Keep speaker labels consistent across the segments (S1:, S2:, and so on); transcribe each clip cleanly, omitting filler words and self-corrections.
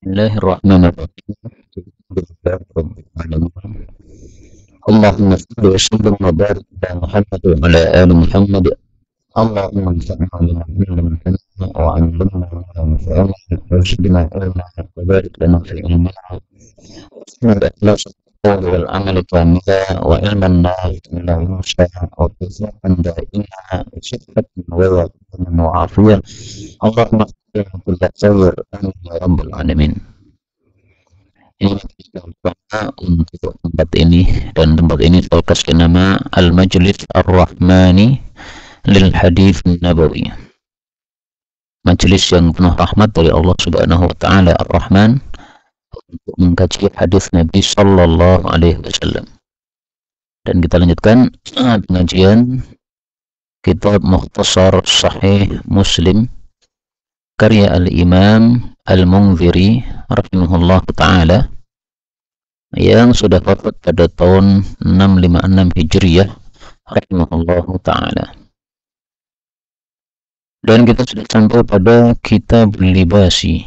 S1: Bismillahirrahmanirrahim. Alhamdulillahirrahmanirrahim. Allahumma salli wa sallim wa barik ala Muhammad wa ala ali Muhammad. Allahumma anfa'na bima 'allamtana wa 'allimna ma yanfa'una wa zidna ilma wa barik lana fi ilmina wa ikhlas القول والعمل كاملا وعلما نافعا لا ينسى وتوفيقا دائما وصحة وعافية اللهم اغفر كل خير آمين يا رب العالمين. Ini untuk tempat ini, dan tempat ini saya kasih nama Al-Majlis Ar-Rahmani Lil Hadits Nabawi, majelis yang penuh rahmat dari Allah Subhanahu wa taala Ar-Rahman untuk mengkaji hadis Nabi sallallahu alaihi wasallam. Dan kita lanjutkan pengajian kitab Mukhtasar Sahih Muslim karya Al-Imam Al-Munziri rahimahullah ta'ala yang sudah wafat pada tahun 656 Hijriyah rahimahullah ta'ala. Dan kita sudah sampai pada kitab libasi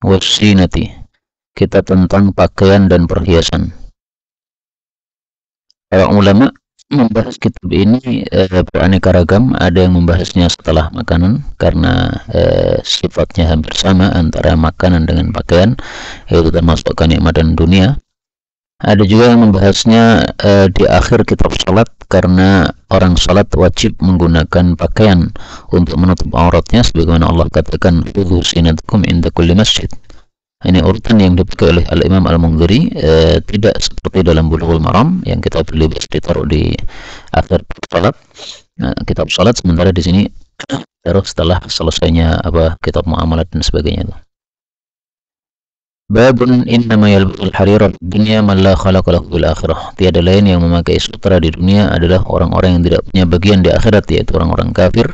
S1: wasinati, kitab tentang pakaian dan perhiasan. Para ulama membahas kitab ini beraneka ragam. Ada yang membahasnya setelah makanan karena sifatnya hampir sama antara makanan dengan pakaian, yaitu termasuk kenikmatan dunia. Ada juga yang membahasnya di akhir kitab salat karena orang salat wajib menggunakan pakaian untuk menutup auratnya, sebagaimana Allah katakan khudhu zinatakum inda kulli masjid. Ini urutan yang dipakai oleh Al-Imam Al-Munziri, tidak seperti dalam Bulughul Maram yang kita libas ditaruh di akhir salat, kitab salat, sementara di sini taruh setelah selesainya kitab muamalat dan sebagainya. Babun innama yalbasul harira fid dunya man la khalaqa lahu fil akhirah. Tiada lain yang memakai sutra di dunia adalah orang-orang yang tidak punya bagian di akhirat, yaitu orang-orang kafir.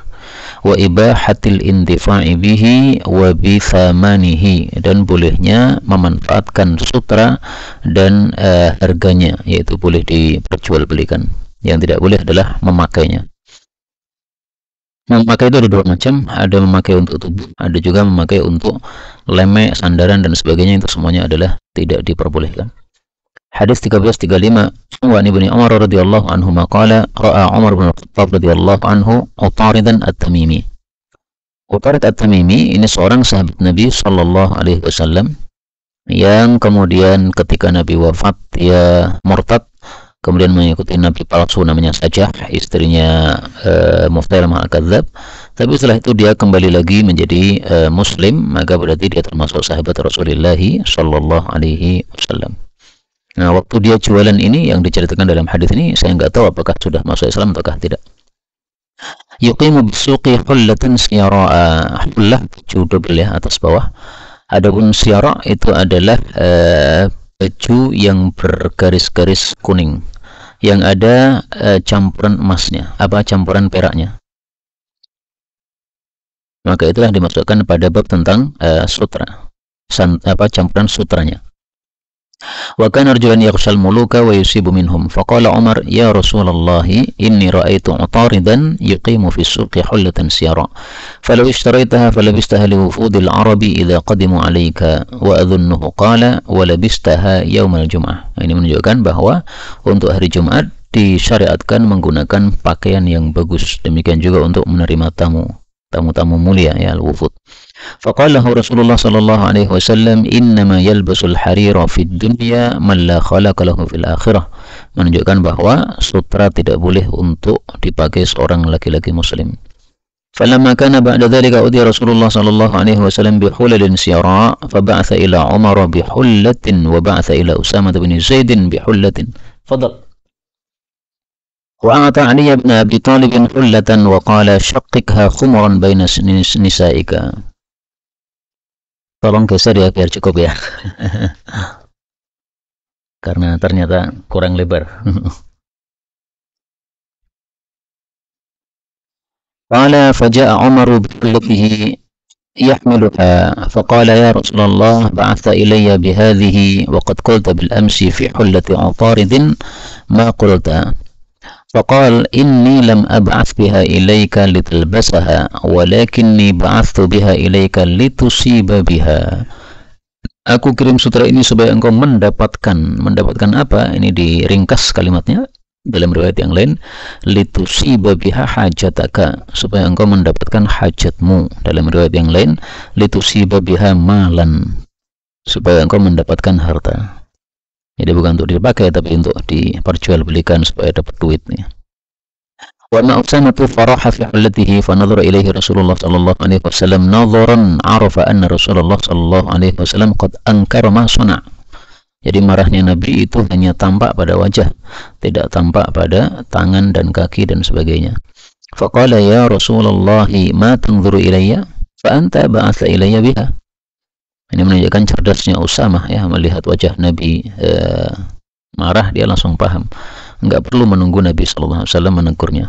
S1: Wa ibahatil intifa'i bihi wa bi thamanihi, dan bolehnya memanfaatkan sutra dan harganya, yaitu boleh diperjualbelikan. Yang tidak boleh adalah memakainya. Memakai itu ada dua macam, ada memakai untuk tubuh, ada juga memakai untuk lemek, sandaran dan sebagainya. Itu semuanya adalah tidak diperbolehkan. Hadis 1335, wa Ibnu Umar radhiyallahu anhu maqala ra'a Umar bin Khattab radhiyallahu anhu Utaridan At-Tamimi. Utarid At-Tamimi ini seorang sahabat Nabi sallallahu alaihi wasallam yang kemudian ketika Nabi wafat dia murtad, kemudian mengikuti Nabi palsu namanya Sajah, istrinya Mufailamah Al-Kadzab. Tapi setelah itu dia kembali lagi menjadi muslim, maka berarti dia termasuk sahabat Rasulullah sallallahu alaihi wasallam. Nah, waktu dia jualan ini yang diceritakan dalam hadis ini, saya nggak tahu apakah sudah masuk Islam ataukah tidak. Yuqimu bisuqi hullatan siyara'a. Hullah baju double ya, atas bawah. Adapun siyara' itu adalah baju yang bergaris-garis kuning yang ada campuran emasnya, campuran peraknya. Maka itulah dimasukkan pada bab tentang sutra, campuran sutranya. Wa kana rajulan yakhshal muluka wa yusibu minhum faqala Umar ya Rasulullah inni ra'aitu utaridan yuqimu fi suqi hullatan siyara falau ishtaraytaha falabistaha li wufudil arabi idza qadimu alayka wa adhunnuhu qala wa labistaha yaumal jum'ah. Ini menunjukkan bahwa untuk hari Jumat disyariatkan menggunakan pakaian yang bagus, demikian juga untuk menerima tamu-tamu mulia ya, al-wufud. Faqalahu Rasulullah sallallahu alaihi wasallam innama yalbasul harira fid dunya man la khalaqa lahu fil akhirah, menunjukkan bahwa sutra tidak boleh untuk dipakai seorang laki-laki muslim. Falamma kana ba'da dhalika udiya Rasulullah sallallahu alaihi wasallam bi hulalin siyara fa ba'atha ila Umar bi hullatin wa ba'atha ila Usamah bin Zaid bi hullatin. Fadal. وأعطى علي بن أبي طالب حلة وقال شققها خمرا بين نسائك. Tolong geser ya biar cukup ya. Karena ternyata kurang lebar. Qala faja'a Umar billatihi يحملها فقال يا رسول الله بعثت إلي بهذه وقد قلت بالأمس في حلة عطارد ما قلت. فقال إني لم أبعث بها إليك لتلبسها ولكني بعثت بها إليك لتصيب بها.
S2: Aku kirim sutra ini supaya engkau mendapatkan apa? Ini diringkas kalimatnya dalam riwayat yang lain, litusiba biha hajataka, supaya engkau mendapatkan hajatmu. Dalam riwayat yang lain, litusiba biha malan, supaya engkau mendapatkan harta. Jadi bukan untuk dipakai tapi untuk diperjualbelikan supaya dapat duit nih. وأما أسامة فراح في حلته فنظر إليه رسول الله صلى الله عليه وسلم نظرا عرف أن رسول الله صلى الله عليه وسلم قد أنكر ما صنع. Jadi marahnya Nabi itu hanya tampak pada wajah, tidak tampak pada tangan dan kaki dan sebagainya. Faqala ya Rasulullah ma tanzuru ilayya fa anta ba'atha ilayya biha. Ini menunjukkan cerdasnya Usamah ya, melihat wajah Nabi marah dia langsung paham. Enggak perlu menunggu Nabi sallallahu alaihi wasallam menegurnya.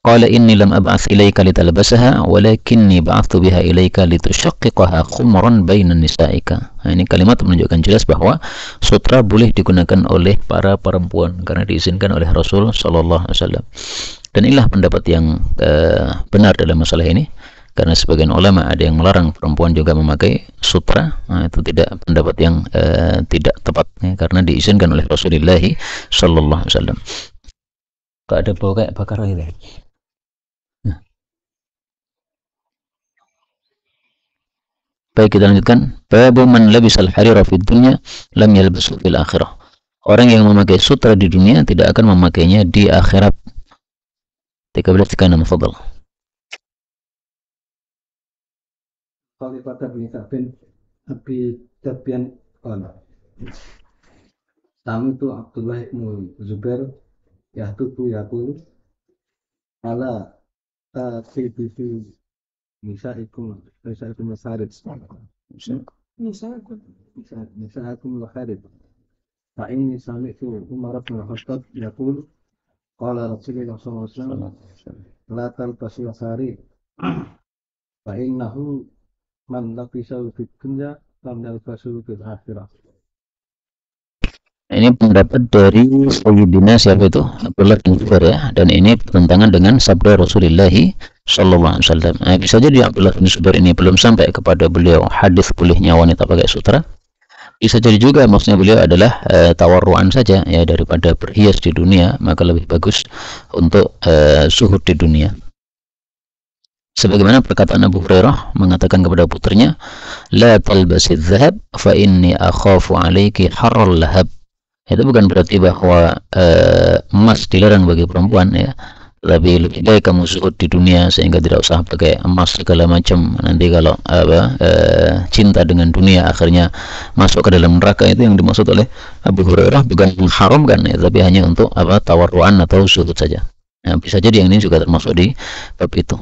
S2: Qala inni lam ab'ats ilaika litalbasaha walakinni ba'athtu biha ilaika litushaqqiqaha khumran bainan nisa'ika. Nah, ini kalimat menunjukkan jelas bahwa sutra boleh digunakan oleh para perempuan karena diizinkan oleh Rasul sallallahu alaihi wasallam. Dan inilah pendapat yang benar dalam masalah ini, karena sebagian ulama ada yang melarang perempuan juga memakai sutra. Nah, itu tidak pendapat yang tidak tepat ya, karena diizinkan oleh Rasulullah sallallahu alaihi wasallam. Kok ada bau kayak bakar gitu. Baik, kita lanjutkan. Babu man labisal harira fid dunya lam yalbasu fil akhirah. Orang yang memakai sutra di dunia tidak akan memakainya di akhirat. 13 kana mafadhal.
S3: Khalifah bin Abi Tabian qala Sami'tu Abdullah bin Zubair yaqulu ala tasibitu nisaikum masarid nisaikum masarid fa inni sami'tu Umar bin Khattab yaqul qala Rasulullah sallallahu alaihi wasallam la talbasul sari fa innahu man labisahu fid dunya lam yalbasu fil akhirah.
S2: Ini pendapat dari Sayyidina siapa itu? Abdullah bin Zubair ya, dan ini bertentangan dengan sabda Rasulullah sallallahu alaihi wasallam. Nah, bisa jadi Abdullah bin Zubair ini belum sampai kepada beliau hadis bolehnya wanita pakai sutra. Bisa jadi juga maksudnya beliau adalah tawarruan saja ya, daripada berhias di dunia maka lebih bagus untuk zuhud di dunia. Sebagaimana perkataan Abu Hurairah mengatakan kepada putrinya, la talbasidz dzahab fa inni akhafu alayki harral lahab. Itu bukan berarti bahwa emas dilarang bagi perempuan ya, lebih baik kamu zuhud di dunia sehingga tidak usah pakai emas segala macam. Nanti kalau cinta dengan dunia akhirnya masuk ke dalam neraka. Itu yang dimaksud oleh Abu Hurairah, bukan mengharamkan ya, tapi hanya untuk tawarruan atau zuhud saja. Nah, bisa jadi yang ini juga termasuk di bab itu.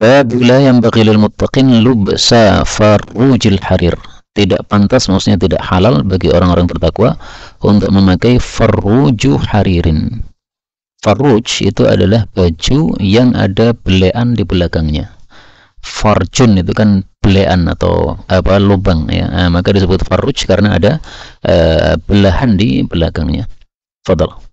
S2: Bab la yanbaghi lil muttaqin lubsa farrujil harir. Tidak pantas, maksudnya tidak halal bagi orang-orang bertakwa untuk memakai farruju haririn. Farruj itu adalah baju yang ada belean di belakangnya. Farjun itu kan belean atau lubang ya. Nah, maka disebut farruj karena ada belahan di belakangnya. Fadal.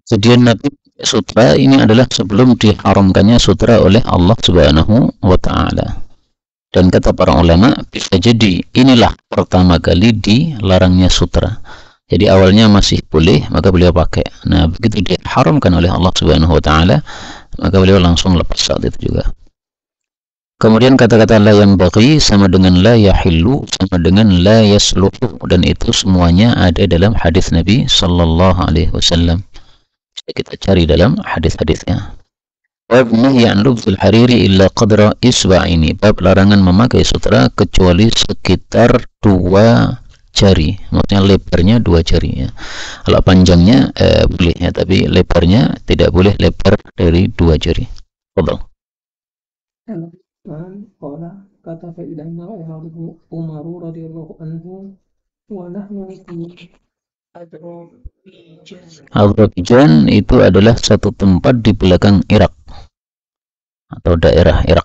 S2: Kejadian Nabi sutra ini adalah sebelum diharamkannya sutra oleh Allah Subhanahu wa taala. Dan kata para ulama, bisa jadi inilah pertama kali dilarangnya sutra. Jadi awalnya masih boleh, maka beliau pakai. Nah, begitu diharamkan oleh Allah Subhanahu wa taala, maka beliau langsung lepas saat itu juga. Kemudian kata-kata la yang bagi sama dengan la yahillu sama dengan la yasluhu, dan itu semuanya ada dalam hadis Nabi sallallahu alaihi wasallam. Kita cari dalam hadis-hadisnya. Bab nahyi an lubsul hariri illa qadra isba'ini. Bab larangan memakai sutra kecuali sekitar 2 jari. Maksudnya lebarnya 2 jari ya. Kalau panjangnya boleh ya, tapi lebarnya tidak boleh lebar dari 2 jari. Fadhal.
S4: قال كتب إلينا عمر radhiyallahu anhu wa nahnu
S2: Azerbaijan itu adalah satu tempat di belakang Irak atau daerah Irak.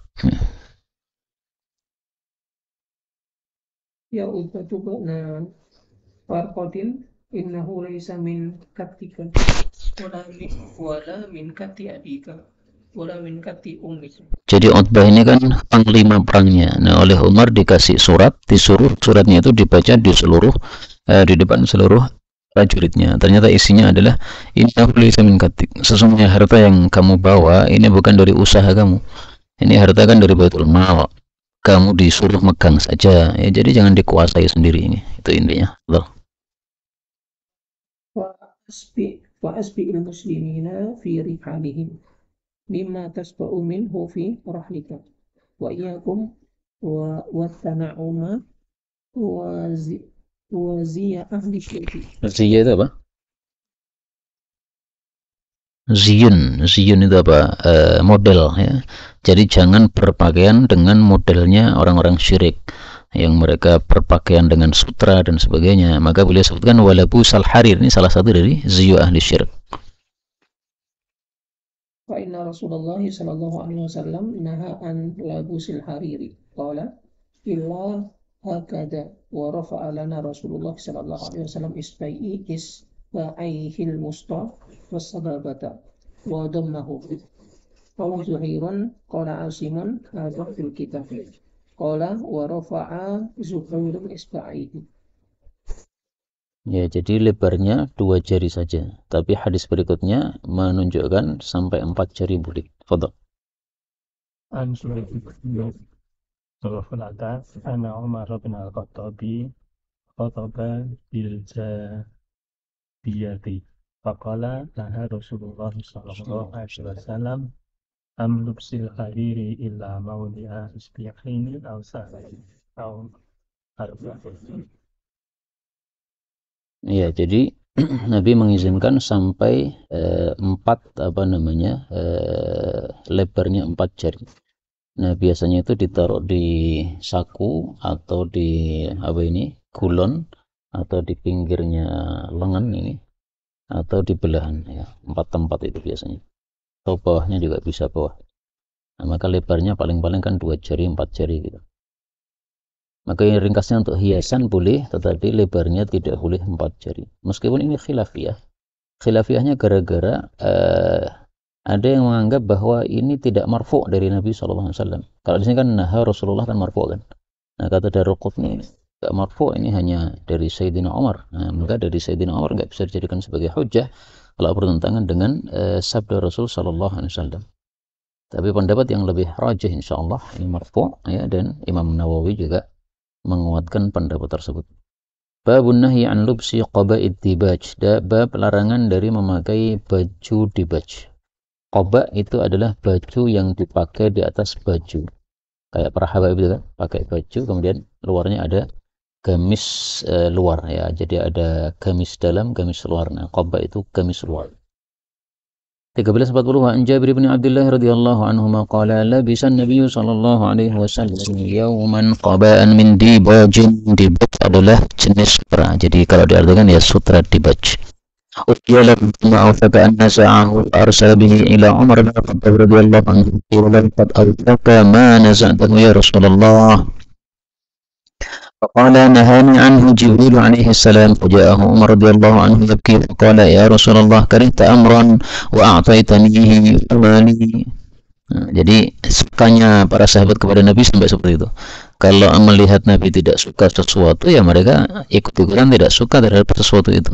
S4: Ya udah coba nah farqatin innahu laysa min katika wala min kati abika wala min kati ummika.
S2: Jadi Utbah ini kan panglima perangnya. Nah, oleh Umar dikasih surat, disuruh suratnya itu dibaca di seluruh di depan seluruh prajuritnya. Ternyata isinya adalah innahu laysa min katik. Sesungguhnya harta yang kamu bawa ini bukan dari usaha kamu. Ini harta kan dari Baitul Mal. Kamu disuruh megang saja. Ya, jadi jangan dikuasai sendiri ini. Itu intinya. Betul.
S4: Wa asbi'il muslimina fi rihalihim mimma tasba'u minhu fi rahlika wa iyyakum wa tana'uma wa ziya ahli syirki.
S2: Ziyah itu apa? Ziyun itu apa? Model ya. Jadi jangan berpakaian dengan modelnya orang-orang syirik yang mereka berpakaian dengan sutra dan sebagainya. Maka beliau sebutkan walabu sal harir, ini salah satu dari ziyu ahli syirik.
S4: Fa inna Rasulullah sallallahu alaihi wasallam naha an labusil hariri. Qala illa hakada wa rafa'a lana Rasulullah sallallahu alaihi wasallam isba'ihil musta was-sababata wa dammahu. Wa Zuhairun qala Asimun hadha fil kitab. Qala wa rafa'a Zuhairun isba'ihi.
S2: Ya, jadi lebarnya 2 jari saja. Tapi hadis berikutnya menunjukkan sampai 4 jari boleh. Fadhal.
S5: An Sulaiman Sulaiman ana Umar bin Al-Khattabi khataba bil jabiyati faqala laha Rasulullah sallallahu alaihi wasallam am lubsil hariri illa mawdi'a isbi'aini aw sa'in aw arba'in.
S2: Ya, jadi Nabi mengizinkan sampai 4 lebarnya 4 jari. Nah, biasanya itu ditaruh di saku atau di kulon atau di pinggirnya lengan ini atau di belahan ya. 4 tempat itu biasanya. Atau bawahnya juga bisa bawah. Nah, maka lebarnya paling-paling kan 2 jari, 4 jari gitu. Maka ini ringkasnya untuk hiasan boleh, tetapi lebarnya tidak boleh 4 jari. Meskipun ini khilafiyah. Khilafiyahnya gara-gara ada yang menganggap bahwa ini tidak marfu' dari Nabi SAW. Kalau di sini kan naha Rasulullah kan marfu' kan. Nah, kata Daruqutni tidak marfu', ini hanya dari Sayyidina Umar. Nah, maka dari Sayyidina Umar nggak bisa dijadikan sebagai hujjah kalau bertentangan dengan sabda Rasul SAW. Tapi pendapat yang lebih rajih insyaallah ini marfu' ya, dan Imam Nawawi juga menguatkan pendapat tersebut. Babun nahyi an lubsi qaba'id dibaj. Bab larangan dari memakai baju dibaj. Qaba itu adalah baju yang dipakai di atas baju. Kayak para habaib itu kan, pakai baju kemudian luarnya ada gamis luar ya. Jadi ada gamis dalam, gamis luar. Nah, qaba itu gamis luar. 1340 an Jabir bin Abdullah radhiyallahu anhuma qala labisan Nabi sallallahu alaihi wasallam yawman qaba'an min dibajin. Dibaj adalah jenis sutra. Jadi kalau diartikan ya sutra dibaj. Uqiyala ma'u faka'an nasa'ahu arsala bihi ila Umar bin Khattab radhiyallahu anhu qala qad awtaka ma naza'tahu ya Rasulullah. فقال نهاني عنه جبريل عليه السلام فجاءه عمر رضي الله عنه يبكي فقال يا رسول الله كرهت أمرا وأعطيتنيه فما لي. Jadi sukanya para sahabat kepada Nabi sampai seperti itu. Kalau melihat Nabi tidak suka sesuatu, ya mereka ikut-ikutan tidak suka terhadap sesuatu itu.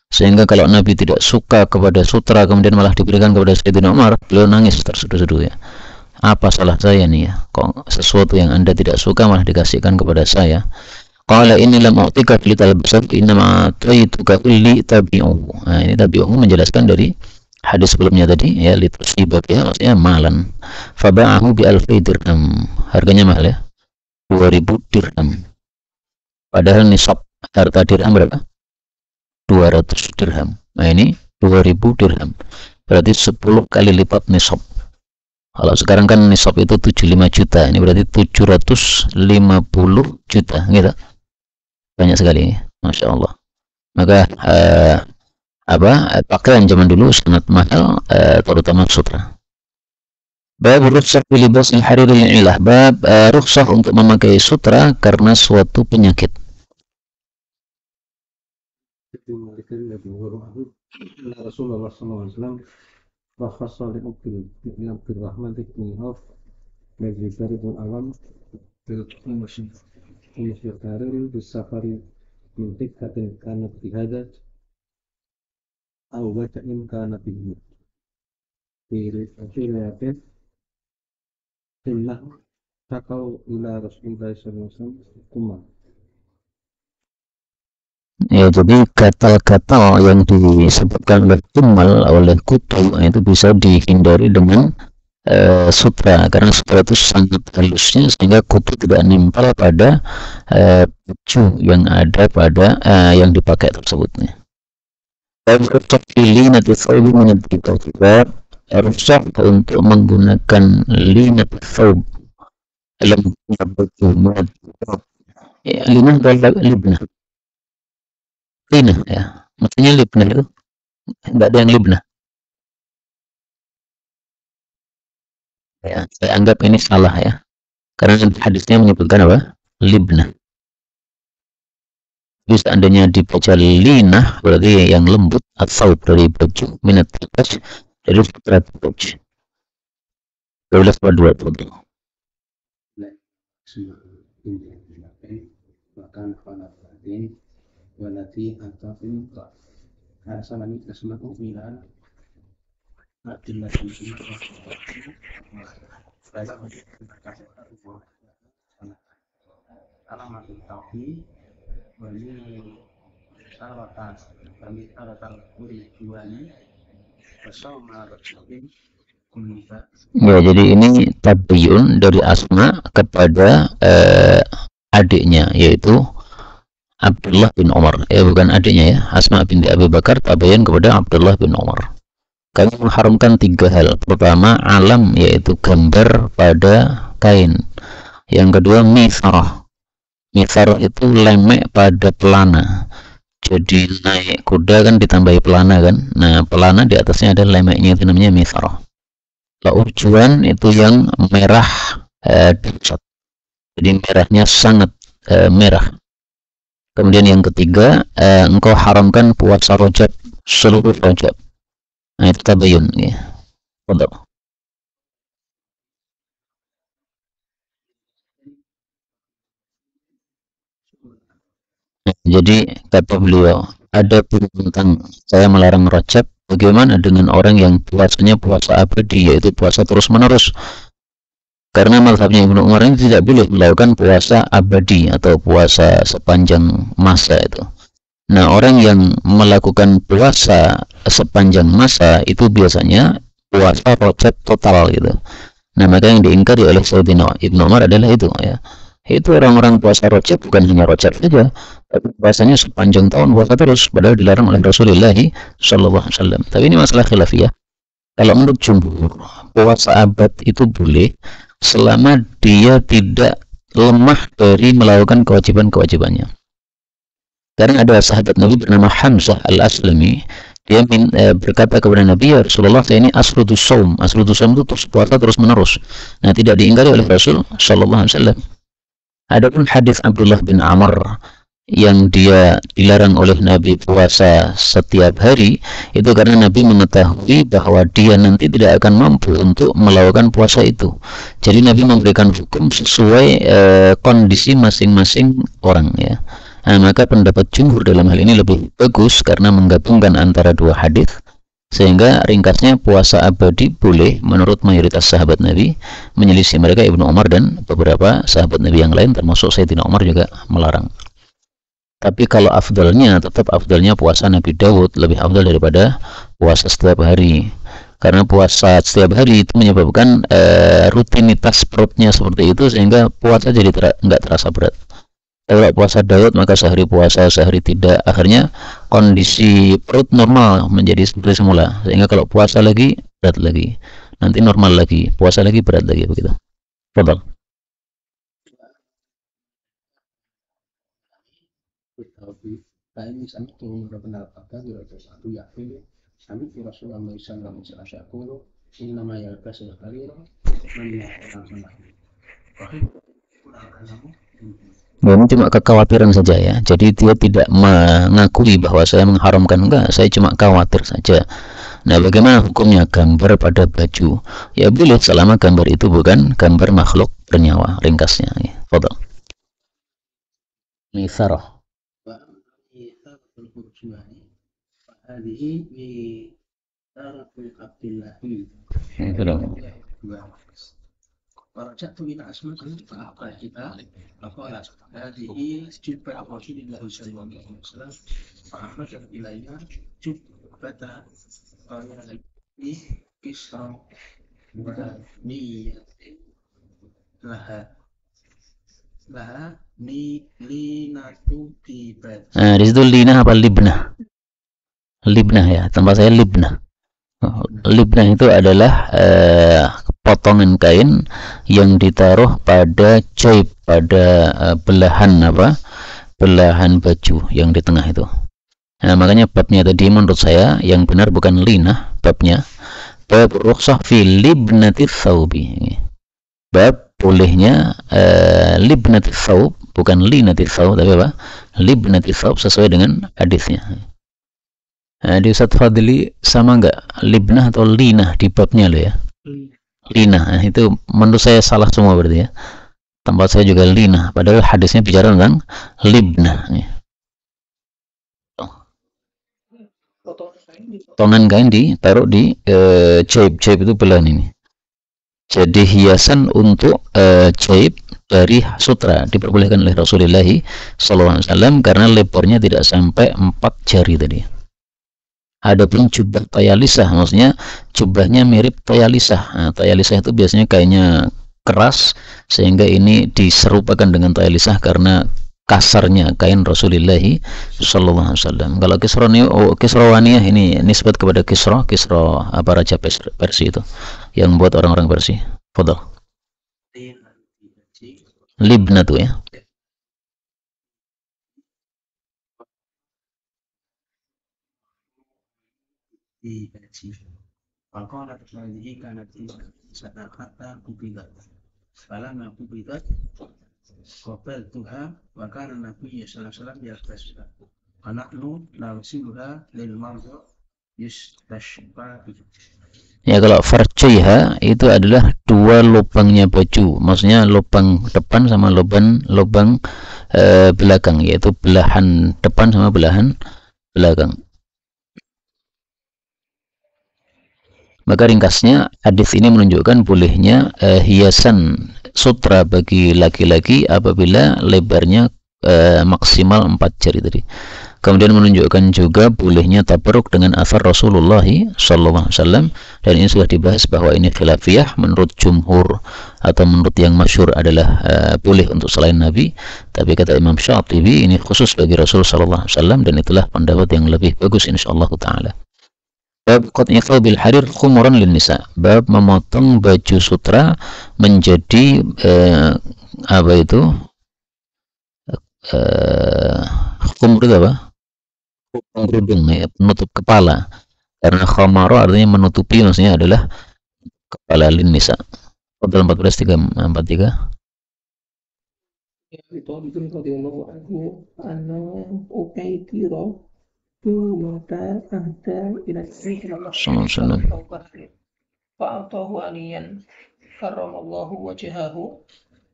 S2: Sehingga kalau Nabi tidak suka kepada sutra kemudian malah diberikan kepada Sayyidina Umar, beliau nangis terseduh-seduh ya. Apa salah saya nih ya? Kok sesuatu yang Anda tidak suka malah dikasihkan kepada saya? Qala inni lam a'tika li talbasat innama a'taytuka li tabi'u. Nah, ini tabi'u menjelaskan dari hadis sebelumnya tadi ya, li tusibab ya, maksudnya malan. Faba'ahu bi alfi dirham. Harganya mahal ya. 2000 dirham. Padahal nisab harta dirham berapa? 200 dirham. Nah, ini 2000 dirham. Berarti 10 kali lipat nisab. Kalau sekarang kan nisab itu 75 juta, ini berarti 750 juta, gitu. Banyak sekali, Masya Allah. Maka pakaian zaman dulu sangat mahal, terutama sutra. Bab rukhsah fi libas al-harir lil-ilah. Bab rukhsah untuk memakai sutra karena suatu penyakit.
S3: Rasulullah SAW rakhasa li Abdurrahman bin Auf Majlis Darul Alam bil Karir bisafari min tikhatin kanat bihada aw waja'in kanat bihi riwayatin inna takau ila Rasulullah SAW.
S2: Ya, jadi gatal-gatal yang disebutkan oleh Tumal oleh Kutu itu bisa dihindari dengan sutra, karena sutra itu sangat halusnya sehingga kutu tidak nempel pada baju yang ada pada yang dipakai tersebutnya. Rusak untuk menggunakan linat thawb, lembunya baju, linat adalah libnah. Linah ya, maksudnya libnah itu enggak ada yang libnah ya, saya anggap ini salah ya, karena hadisnya menyebutkan apa? Libnah. Jadi seandainya dibaca linah berarti yang lembut, atau dari baju, minat baju, dari sutra baju. Berulas berdua itu.
S3: Bahkan fanatin walati ataupun asalani asma'u ila Abdullah bin alamatul tauhid wali syaratan kuri diwani wasawma rasulin.
S2: Ya, jadi ini tabiun dari Asma kepada adiknya, yaitu Abdullah bin Umar. Bukan adiknya ya, Asma binti Abu Bakar tabiun kepada Abdullah bin Umar. Kami mengharamkan 3 hal. Pertama, alam, yaitu gambar pada kain. Yang kedua, misarah. Misarah itu lemek pada pelana. Jadi naik kuda kan ditambahi pelana kan. Nah, pelana di atasnya ada lemeknya, itu namanya misarah. Laujuan itu yang merah dahsyat. Jadi merahnya sangat merah. Kemudian yang ketiga, engkau haramkan puasa Rajab, seluruh Rajab. Nah, itu tabayun ya. Betul. Jadi kata beliau, ada pun tentang saya melarang Rajab, bagaimana dengan orang yang puasanya puasa abadi, yaitu puasa terus menerus? Karena mazhabnya Ibnu Umar ini tidak boleh melakukan puasa abadi atau puasa sepanjang masa itu. Nah, orang yang melakukan puasa sepanjang masa itu biasanya puasa Rajab total gitu. Nah, maka yang diingkari oleh Sayyidina Ibnu Umar adalah itu ya. Itu orang-orang puasa Rajab bukan hanya Rajab saja, tapi puasanya sepanjang tahun puasa terus, padahal dilarang oleh Rasulullah SAW. Tapi ini masalah khilafiyah. Kalau menurut jumhur, puasa abad itu boleh selama dia tidak lemah dari melakukan kewajiban-kewajibannya. Karena ada sahabat Nabi bernama Hamzah al-Aslami, dia berkata kepada Nabi, ya Rasulullah, saya ini asrudus saum. Asrudus saum itu terus puasa terus menerus. Nah, tidak diingkari oleh Rasul sallallahu alaihi wasallam. Adapun hadis Abdullah bin Amr yang dia dilarang oleh Nabi puasa setiap hari, itu karena Nabi mengetahui bahwa dia nanti tidak akan mampu untuk melakukan puasa itu. Jadi Nabi memberikan hukum sesuai kondisi masing-masing orang ya. Nah, maka pendapat jumhur dalam hal ini lebih bagus karena menggabungkan antara dua hadis, sehingga ringkasnya puasa abadi boleh menurut mayoritas sahabat Nabi, menyelisih mereka Ibnu Umar dan beberapa sahabat Nabi yang lain termasuk Sayyidina Umar juga melarang. Tapi kalau afdalnya, tetap afdalnya puasa Nabi Dawud, lebih afdal daripada puasa setiap hari. Karena puasa setiap hari itu menyebabkan rutinitas perutnya seperti itu, sehingga puasa jadi nggak terasa berat. Kalau puasa Daud maka sehari puasa, sehari tidak. Akhirnya kondisi perut normal menjadi seperti semula. Sehingga kalau puasa lagi, berat lagi. Nanti normal lagi, puasa lagi, berat lagi, begitu. Fadal.
S3: ini sami tu benar kata dia satu yakin sami Rasulullah sallallahu alaihi wasallam yaqulu inna ma yalbasul karir man ya'lamu.
S2: Ini cuma kekhawatiran saja ya. Jadi dia tidak mengakui bahwa saya mengharamkan, enggak, saya cuma khawatir saja. Nah, bagaimana hukumnya gambar pada baju? Ya boleh selama gambar itu bukan gambar makhluk bernyawa, ringkasnya. Foto. Misarah.
S3: Farajatu ila asma'i fa'aqal kita faqala hadhihi jubbat Rasulillah sallallahu alaihi wasallam fa'akhadha ilayna jubbata qala kisra wa niyatin laha linatu tibat.
S2: Nah, di situ lina apa libnah? Libnah ya, tempat saya libnah. Libnah itu adalah potongan kain yang ditaruh pada jaib, pada belahan baju yang di tengah itu. Nah, makanya babnya tadi menurut saya yang benar bukan lina, babnya bab rukhsah fi libnati thawbi. Bab bolehnya libnati thawb, bukan linati thawb, tapi apa? Libnati thawb sesuai dengan hadisnya. Nah, di Ustaz Fadli sama enggak libnah atau linah di babnya lo ya? Linah, nah, itu menurut saya salah semua berarti ya. Tempat saya juga linah, padahal hadisnya bicara tentang libnah. Potongan kain ditaruh di jaib itu belahan ini. Jadi hiasan untuk jaib dari sutra diperbolehkan oleh Rasulullah SAW karena lebarnya tidak sampai 4 jari tadi. Adapun jubah tayalisah, maksudnya jubahnya mirip tayalisah. Nah, tayalisah itu biasanya kainnya keras sehingga ini diserupakan dengan tayalisah karena kasarnya kain Rasulullah SAW. Kalau Kisrawaniyah ini nisbat kepada Kisra apa raja Persia itu yang buat orang-orang Persia. Fadhal. Libna tuh ya.
S3: Di gaji. Faqalat hadhihi kanat sadaqatan qubidat. Falamma qubidat qabaltuha wa kana Nabi sallallahu alaihi wasallam yalbasuha. Wa nahnu narsiluha lil mardi yustashfa.
S2: Ya, kalau farjiha itu adalah 2 lubangnya baju, maksudnya lubang depan sama lubang belakang, yaitu belahan depan sama belahan belakang. Maka ringkasnya hadis ini menunjukkan bolehnya hiasan sutra bagi laki-laki apabila lebarnya maksimal 4 jari tadi. Kemudian menunjukkan juga bolehnya tabarruk dengan asar Rasulullah SAW, dan ini sudah dibahas bahwa ini khilafiyah. Menurut jumhur atau menurut yang masyhur adalah boleh untuk selain Nabi, tapi kata Imam Syatibi ini khusus bagi Rasulullah SAW, dan itulah pendapat yang lebih bagus insyaallah taala. Bab qat'i thawbil harir khumuran lin nisa. Bab memotong baju sutra menjadi apa itu? Khumur itu apa? Kerudung ya, penutup kepala. Karena khamara artinya menutupi, maksudnya adalah kepala lin nisa. Qadal 14:43.
S4: Itu bikin radhiyallahu anhu anna ukaitira mata ahda ila sallallahu fa'atahu aliyan karramallahu wajhahu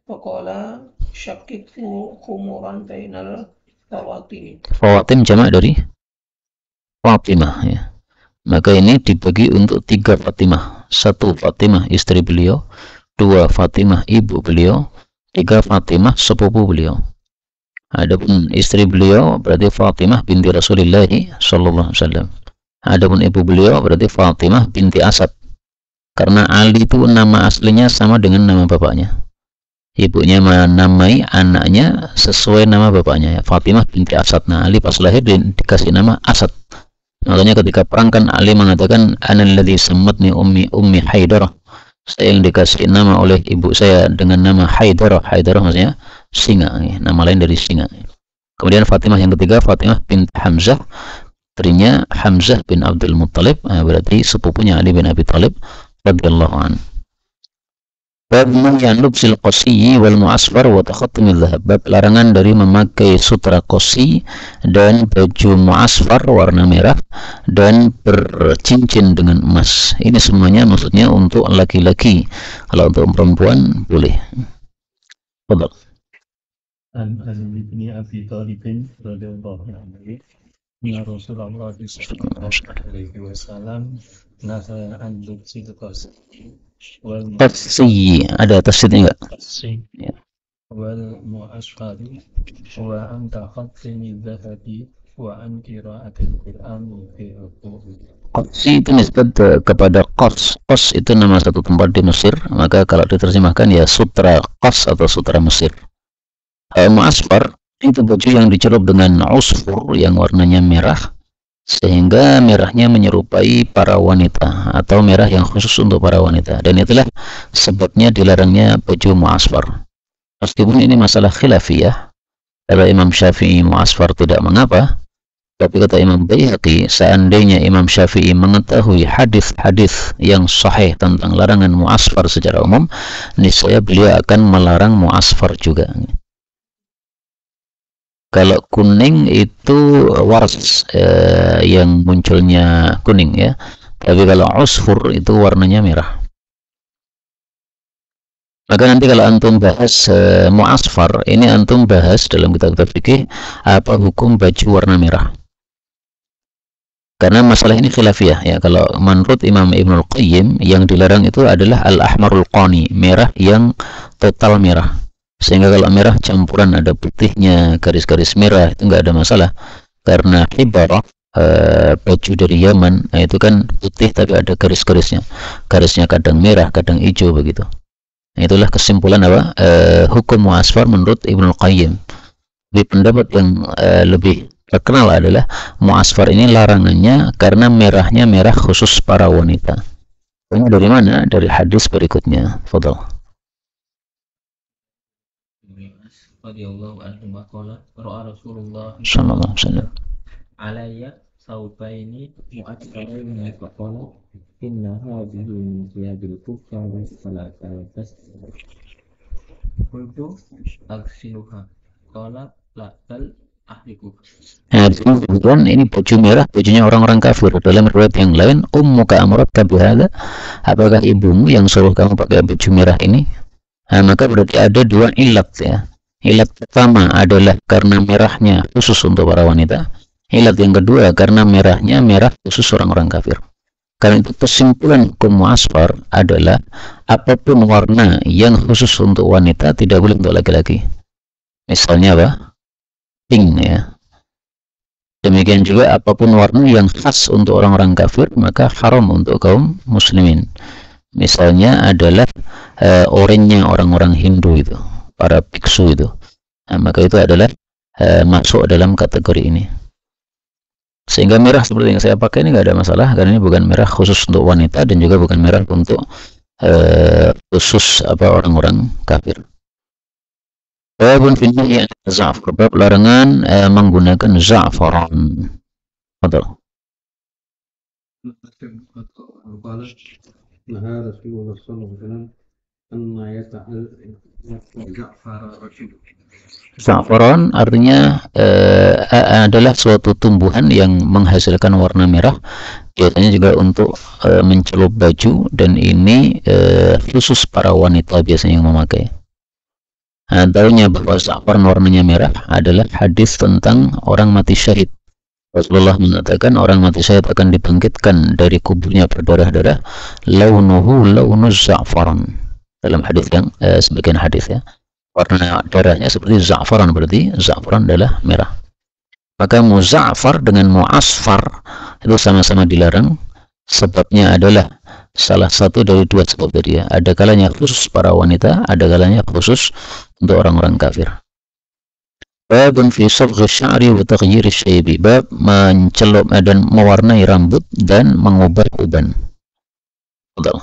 S4: faqala syakkiku khumuran bainal fawatim jamak dari Fatimah ya. Maka ini dibagi untuk 3 Fatimah. 1 Fatimah istri beliau, 2 Fatimah ibu beliau, 3 Fatimah sepupu beliau. Adapun istri beliau berarti Fatimah binti Rasulullah sallallahu alaihi wasallam. Adapun ibu beliau berarti Fatimah binti Asad. Karena Ali itu nama aslinya sama dengan nama bapaknya. Ibunya menamai anaknya sesuai nama bapaknya, ya, Fatimah binti Asad. Nah, Ali pas lahir dikasih nama Asad. Makanya ketika perang kan Ali mengatakan analladzi sammatni ummi Haidarah. Saya yang dikasih nama oleh ibu saya dengan nama Haidarah. Haidarah maksudnya singa, ya, nama lain dari singa.
S2: Kemudian Fatimah yang ketiga, Fatimah bin Hamzah, putrinya Hamzah bin Abdul Muttalib, berarti sepupunya Ali bin Abi Thalib radhiyallahu anhu. Bab man yanlubsil qasiyyi wal mu'asfar wa takhattumil dhahab. Bab larangan dari memakai sutra qasi dan baju mu'asfar warna merah dan bercincin dengan emas. Ini semuanya maksudnya untuk laki-laki. Kalau untuk perempuan boleh. Fadhal.
S5: An Ali bin Abi Thalib radhiyallahu anhu, ya Rasulullah sallallahu alaihi wasallam, naha an lubsil qasiyyi wal
S2: Qasiyyi, ada tasydidnya enggak?
S5: mu'asfari
S2: Ya.
S5: wal mu'asfari wa an takhattimil dhahabi wa an qira'atil Qur'an fi ruku'i.
S2: Qasi itu nisbat kepada Qas. Qas itu nama satu tempat di Mesir, maka kalau diterjemahkan ya sutra Qas atau sutra Mesir. Mu'asfar itu baju yang dicelup dengan usfur yang warnanya merah, sehingga merahnya menyerupai para wanita atau merah yang khusus untuk para wanita, dan itulah sebabnya dilarangnya baju mu'asfar. Meskipun ini masalah khilafiyah, kalau Imam Syafi'i mu'asfar tidak mengapa, tapi kata Imam Baihaqi, seandainya Imam Syafi'i mengetahui hadis-hadis yang sahih tentang larangan mu'asfar secara umum, niscaya beliau akan melarang mu'asfar juga. Kalau kuning itu wars, yang munculnya kuning ya. Tapi kalau usfur itu warnanya merah. Maka nanti kalau antum bahas mu'asfar, ini antum bahas dalam kitab-kitab fikih apa hukum baju warna merah. Karena masalah ini khilafiyah ya. Kalau menurut Imam Ibnul Qayyim, yang dilarang itu adalah al-ahmarul qani, merah yang total merah. Sehingga kalau merah campuran ada putihnya, garis-garis merah, itu enggak ada masalah. Karena hibarah, baju dari Yaman, nah itu kan putih tapi ada garis-garisnya. Garisnya kadang merah, kadang hijau begitu. Nah, itulah kesimpulan apa? Hukum mu'asfar menurut Ibnul Qayyim. Di pendapat yang lebih terkenal adalah mu'asfar ini larangannya karena merahnya merah khusus para wanita. Ini dari mana? Dari hadis berikutnya. Fadhal.
S6: Radhiyallahu anhu maqala ra'a Rasulullah
S2: Sallallahu alaihi wasallam.
S6: alayya saubaini mu'akkaraini faqala inna hadhihi min thiyabil kuffar fala talbas. Qultu aghsiluha qala la bal ahliku.
S2: Nah, kemudian ini baju merah, bajunya orang-orang kafir. Dalam riwayat yang lain, ummuka amratka bihadza, apakah ibumu yang suruh kamu pakai baju merah ini? Nah, maka berarti ada dua ilat ya. Ilat pertama adalah karena merahnya khusus untuk para wanita. Ilat yang kedua karena merahnya merah khusus orang-orang kafir. Karena itu kesimpulan hukum mu'asfar adalah apapun warna yang khusus untuk wanita tidak boleh untuk laki-laki. Misalnya apa? Pink ya. Demikian juga apapun warna yang khas untuk orang-orang kafir maka haram untuk kaum muslimin. Misalnya adalah oranye orang-orang Hindu itu, para biksu itu. Nah, maka itu adalah masuk dalam kategori ini. Sehingga merah seperti yang saya pakai ini nggak ada masalah, karena ini bukan merah khusus untuk wanita dan juga bukan merah untuk khusus orang-orang kafir. Babun fi nahyi an za'far, bab larangan menggunakan za'faran. Betul.
S3: Nah, Rasulullah SAW
S2: Za'faran artinya adalah suatu tumbuhan yang menghasilkan warna merah, biasanya juga untuk mencelup baju, dan ini khusus para wanita biasanya yang memakai. Tahunya bahwa za'faran warnanya merah adalah hadis tentang orang mati syahid. Rasulullah mengatakan orang mati syahid akan dibangkitkan dari kuburnya berdarah-darah, launuhu launuz za'faran. Dalam hadis yang sebagian hadis ya, warna darahnya seperti za'faran, berarti za'faran adalah merah. Maka muza'far dengan mu'asfar itu sama-sama dilarang. Sebabnya adalah salah satu dari dua sebab tadi ya. Ada kalanya khusus para wanita, ada kalanya khusus untuk orang-orang kafir. Babun fi sabghi sya'ri wa taghyir syaibi, bab mencelup dan mewarnai rambut dan mengubah uban. Betul.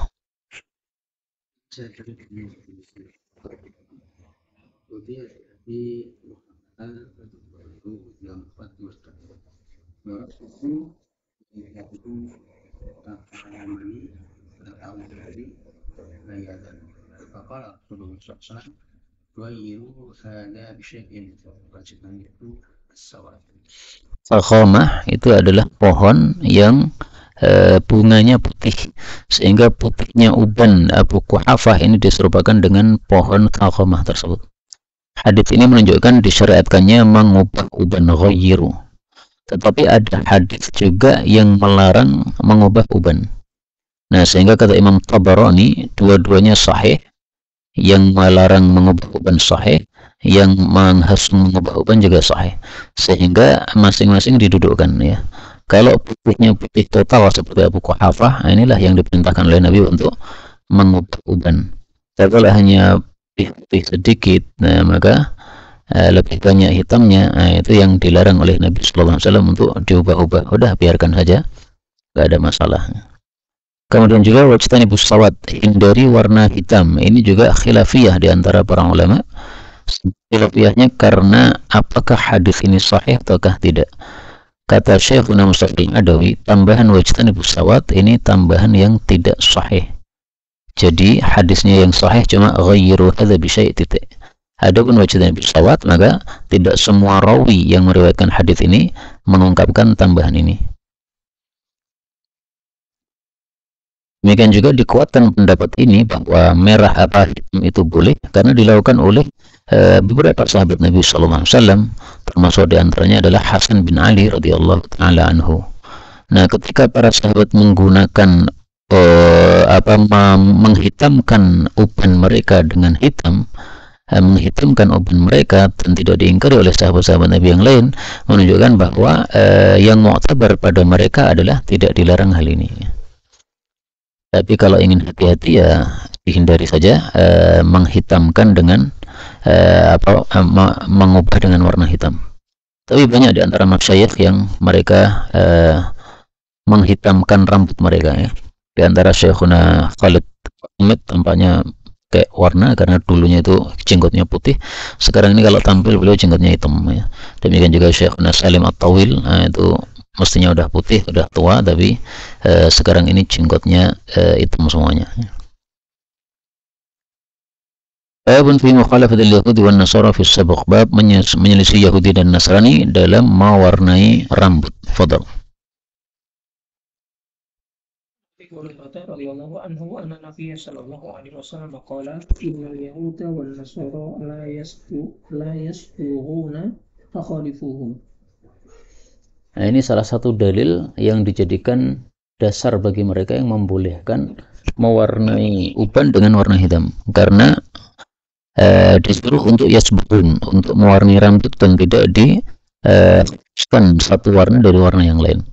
S6: itu yang 14 itu mani al-awal dari layatan Faqala Rasulullah SAW Wa'iru hada bisyai'in Wajibkan itu as-sawat.
S2: Fakhamah itu adalah pohon yang bunganya putih, sehingga putihnya uban Abu Quhafah ini diserupakan dengan pohon fakhamah tersebut. Hadis ini menunjukkan disyariatkannya mengubah uban ghayyiru. Tetapi ada hadis juga yang melarang mengubah uban. Nah, sehingga kata Imam Tabarani, dua-duanya sahih. Yang melarang mengubah uban sahih, yang menghasung mengubah uban juga sahih. Sehingga masing-masing didudukkan ya. Kalau putihnya putih total seperti Abu Quhafah, inilah yang diperintahkan oleh Nabi untuk mengubah uban. Tapi kalau hanya putih sedikit, nah maka lebih banyak hitamnya, itu yang dilarang oleh Nabi SAW untuk diubah-ubah. Udah biarkan saja, nggak ada masalah. Kemudian juga wajtanibus sawad, hindari warna hitam. Ini juga khilafiyah di antara para ulama. Khilafiyahnya karena apakah hadis ini sahih ataukah tidak. Kata Syekhuna Mustaqim Adawi, tambahan wajtanibus sawad ini tambahan yang tidak sahih. Jadi hadisnya yang sahih cuma ghayyiru hadza bi syai' titik. Adapun wajtanibus sawad, maka tidak semua rawi yang meriwayatkan hadis ini mengungkapkan tambahan ini. Demikian juga dikuatkan pendapat ini bahwa merah apa hitam itu boleh karena dilakukan oleh beberapa sahabat Nabi SAW, termasuk diantaranya adalah Hasan bin Ali radhiyallahu taala anhu. Nah, ketika para sahabat menggunakan menghitamkan uban mereka dengan hitam, menghitamkan uban mereka dan tidak diingkari oleh sahabat-sahabat Nabi yang lain, menunjukkan bahwa yang mu'tabar pada mereka adalah tidak dilarang hal ini. Tapi kalau ingin hati-hati ya dihindari saja menghitamkan dengan mengubah dengan warna hitam. Tapi banyak di antara masyayikh yang mereka menghitamkan rambut mereka ya. Di antara Syekhuna Khalid Ahmad tampaknya kayak warna karena dulunya itu jenggotnya putih. Sekarang ini kalau tampil beliau jenggotnya hitam ya. Demikian juga Syekhuna Salim At-Tawil, itu mestinya udah putih, udah tua, tapi sekarang ini jenggotnya hitam semuanya. Babun fi mukhalafatil Yahudi wan Nasara fi sabq, bab menyelisih Yahudi dan Nasrani dalam mewarnai rambut. Fadhal.
S4: radhiyallahu anhu anna Nabiy sallallahu alaihi wasallam qala innal yahuda wan nasara la yasbughuna fakhalifuhum.
S2: Nah, ini salah satu dalil yang dijadikan dasar bagi mereka yang membolehkan mewarnai uban dengan warna hitam, karena disuruh untuk yasbughun, untuk mewarnai rambut dan tidak satu warna dari warna yang lain.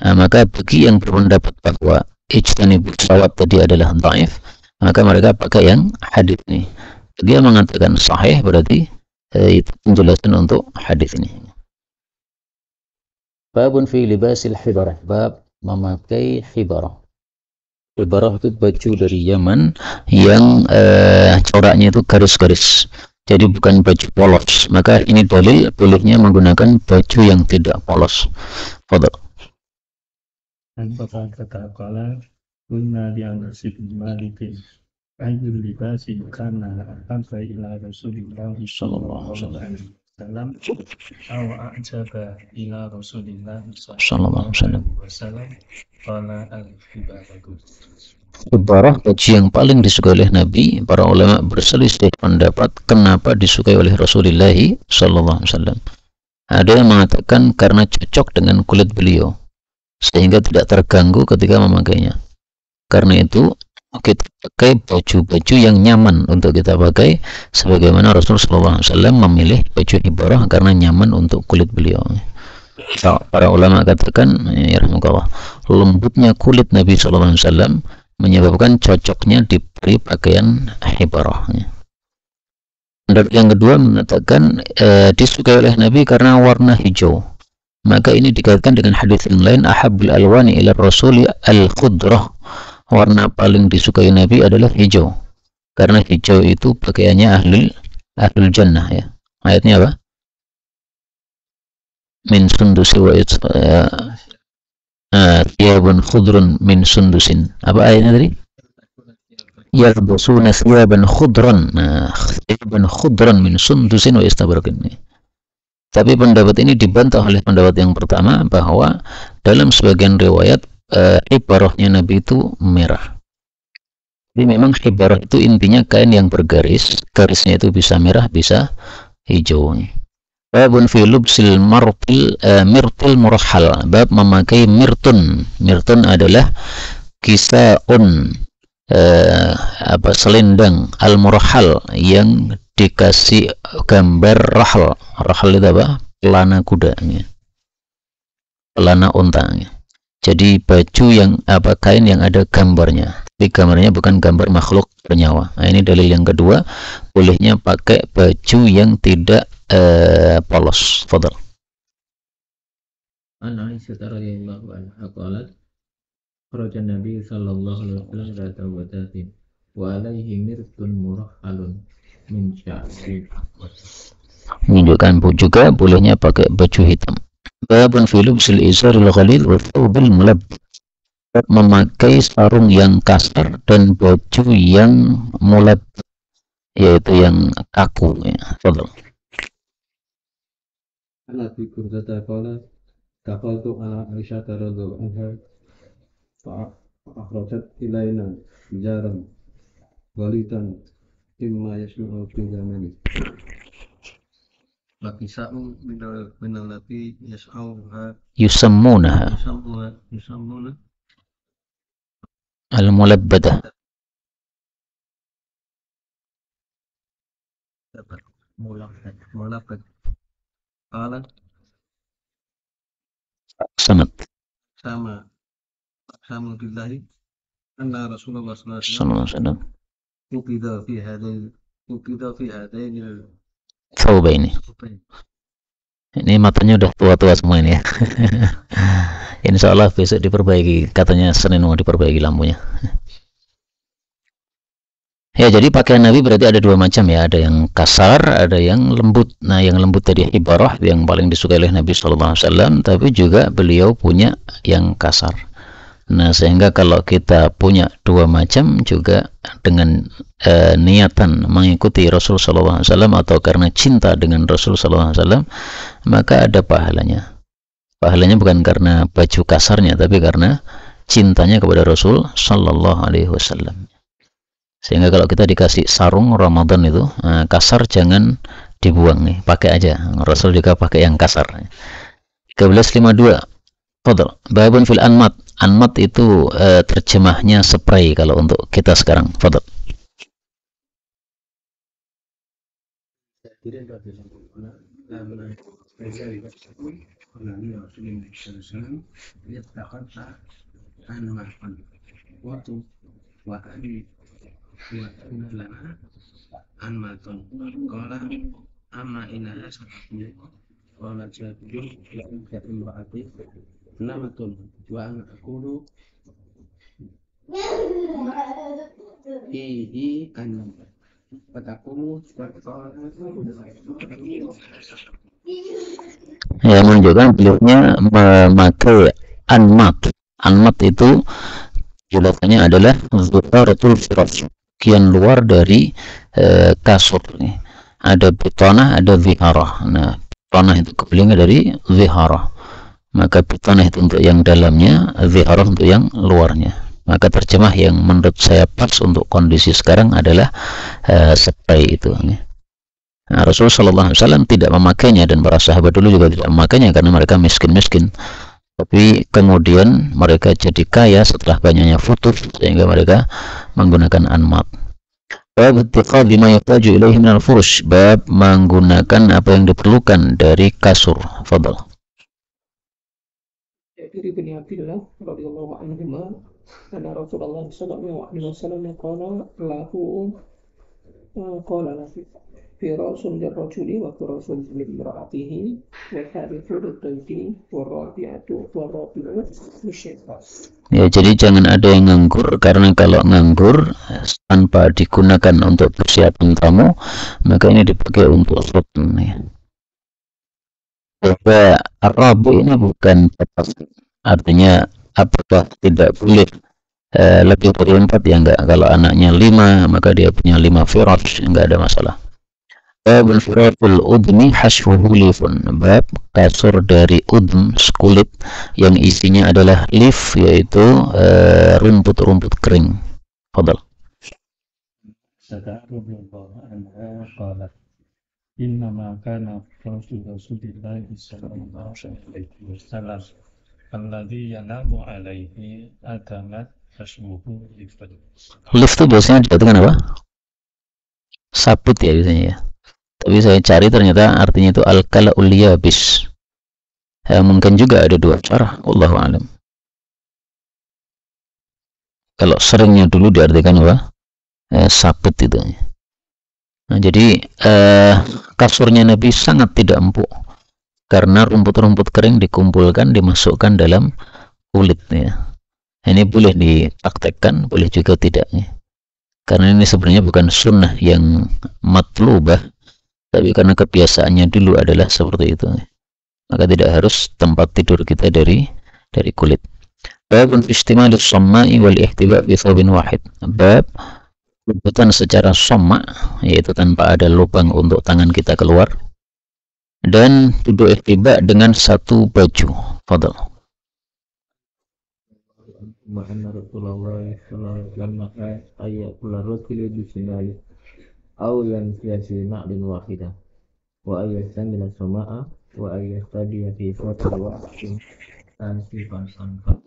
S2: Nah, maka bagi yang berpendapat bahwa ijtanibus sawad tadi adalah dhaif, maka mereka pakai yang hadis ini. Bagi yang mengatakan sahih, berarti itu penjelasan untuk hadis ini. Babun fi libasil hibarah, bab memakai hibarah. Hibarah itu baju dari Yaman yang coraknya itu garis-garis, jadi bukan baju polos. Maka ini dalil bolehnya menggunakan baju yang tidak polos. Fadhal.
S5: Dan kata kala kunna di Anas bin Malik ayyul libasi kana ahabba ila Rasulillah sallallahu alaihi wasallam aw a'jaba ila Rasulillah sallallahu alaihi wasallam qala al-hibaratu.
S2: Hibarah, baju yang paling disukai oleh Nabi. Para ulama berselisih pendapat kenapa disukai oleh Rasulullah sallallahu alaihi wasallam. Ada yang mengatakan karena cocok dengan kulit beliau sehingga tidak terganggu ketika memakainya. Karena itu kita pakai baju-baju yang nyaman untuk kita pakai, sebagaimana Rasulullah SAW memilih baju hibarah karena nyaman untuk kulit beliau. Para ulama katakan, ya rahmatullah, lembutnya kulit Nabi SAW menyebabkan cocoknya diberi pakaian hibarah. Dan yang kedua mengatakan disukai oleh Nabi karena warna hijau. Maka ini dikaitkan dengan hadis yang lain, ahabbul alwani ila rasuli al-khudrah. Warna paling disukai Nabi adalah hijau, karena hijau itu pakaiannya ahlul jannah ya. Ayatnya apa? min sundusi wa thiyabun khudrun min sundusin. Apa ayatnya tadi? Yalbasuna thiyaban khudran. Nah, thiyaban khudran min sundusin wa istabrakin. Tapi pendapat ini dibantah oleh pendapat yang pertama, bahwa dalam sebagian riwayat ibarahnya Nabi itu merah. Jadi memang ibarah itu intinya kain yang bergaris, garisnya itu bisa merah, bisa hijau. Babun fi lubsil mirtil murahal. Bab memakai mirtun. Mirtun adalah kisaun, selendang al-murahal yang dikasih gambar rahal. Rahal itu apa? Pelana kuda, pelana unta. Jadi baju yang kain yang ada gambarnya. Tapi gambarnya bukan gambar makhluk bernyawa. Nah, ini dalil yang kedua, bolehnya pakai baju yang tidak polos. Fadal.
S6: An Aisyah radhiyallahu anha qalat kharaja Nabi sallallahu alaihi wasallam ila wadatin wa alaihi mirtun murahhalun min sya'rin.
S2: Menunjukkan juga bolehnya pakai baju hitam. Babun fi lubsil izaril ghalil wa thawbil mulabbad. Memakai sarung yang kasar dan baju yang mulabbad, yaitu yang kaku, ya. Fadal.
S3: Nabi Qurdata qala taqaltu ala Aisyah radhiyallahu anha fa'akhrajat ilaina jaran walitan imma yasma'u fi zamani wa kisa'u minal lati yas'auha
S2: Yusammunaha
S3: yusammuna
S2: al-mulabbadah.
S3: mulabad qala
S2: Sanad.
S3: sama billahi anna Rasulullah sallallahu
S2: Sallallahu alaihi wasallam.
S3: Ukida fi hadaini
S2: Thawbaini. Ini matanya udah tua-tua semua ini, ya. Insya Allah besok diperbaiki, katanya Senin mau diperbaiki lampunya. Ya, jadi pakaian Nabi berarti ada dua macam, ya. Ada yang kasar, ada yang lembut. Nah, yang lembut tadi ibarah, yang paling disukai oleh Nabi SAW, tapi juga beliau punya yang kasar. Nah, sehingga kalau kita punya dua macam juga dengan niatan mengikuti Rasul SAW atau karena cinta dengan Rasul SAW, maka ada pahalanya. Pahalanya bukan karena baju kasarnya, tapi karena cintanya kepada Rasul Sallallahu Alaihi Wasallam. Sehingga kalau kita dikasih sarung Ramadan itu kasar, jangan dibuang, nih, pakai aja. Rasul juga pakai yang kasar. 1352. Fadal. Babun fil anmat. Anmat itu terjemahnya spray kalau untuk kita sekarang. Fadal.
S3: Anmatun qala amma inna asatu qala jabir la imraati namatun wa ana aqulu ihi an fataqumu
S2: Ya, menunjukkan beliaunya memakai anmat. Anmat itu jelasannya adalah zuharatul firash, bagian luar dari kasur. Ada bitanah, ada ziharah. Nah, bitanah itu kebelingnya dari ziharah. Maka bitanah itu untuk yang dalamnya, ziharah untuk yang luarnya. Maka terjemah yang menurut saya pas untuk kondisi sekarang adalah spray itu. Nah, Rasulullah SAW tidak memakainya, dan para sahabat dulu juga tidak memakainya karena mereka miskin-miskin. Tapi kemudian mereka jadi kaya setelah banyaknya futur, sehingga mereka menggunakan anmat. Bab ittiqad bima yahtaju ilaihi minal furush. Bab menggunakan apa yang diperlukan dari kasur. Fadal.
S4: Jadi bin Abdullah radhiyallahu anhu, anna Rasulullah sallallahu alaihi wasallam qala lahu firasun lirrajuli wa firasun limra'atihi wa hadithu lidayni wa rabi'atu lisyaitan.
S2: Ya, jadi jangan ada yang nganggur, karena kalau nganggur tanpa digunakan untuk persiapan tamu, maka ini dipakai untuk sholat, ya. Sehingga Ar-Rabi ini bukan batasan. Artinya apakah tidak boleh lebih dari 4 ya enggak. Kalau anaknya 5 maka dia punya 5 firash, enggak ada masalah. Babul firashul udmi hasfuhu lifun. Bab kasur dari udm, kulit yang isinya adalah lif, yaitu rumput-rumput kering. Fadal.
S5: Sadar radhiyallahu anha qalat innama kana firashu Rasulillah sallallahu alaihi wasallam alladhi yanamu alaihi adamat hasbuhu lifun.
S2: Lif itu biasanya diartikan apa? Sabut ya biasanya ya. Tapi saya cari ternyata artinya itu al-kala'ul yabis. Mungkin juga ada dua cara, wallahu alam. Kalau seringnya dulu diartikan apa? Sabut itu. Nah, jadi kasurnya Nabi sangat tidak empuk karena rumput-rumput kering dikumpulkan, dimasukkan dalam kulit ya. Ini boleh dipraktekkan, boleh juga tidak ya. Karena ini sebenarnya bukan sunnah yang matlubah, tapi karena kebiasaannya dulu adalah seperti itu, maka tidak harus tempat tidur kita dari kulit. Babun istimalus somma'i wal ihtiba' bi thawbin wahid. Bab liputan secara somma, yaitu tanpa ada lubang untuk tangan kita keluar, dan duduk ihtiba' dengan satu baju. Fadal.
S6: Ma'anna Rasulullah sallallahu alaihi wasallam maka ayatul rajuli bisimali aw yansiasi ma'lin wahidah wa ayastamila sama'a wa ayastadiya fi fatil wa'in ansifan sanfa.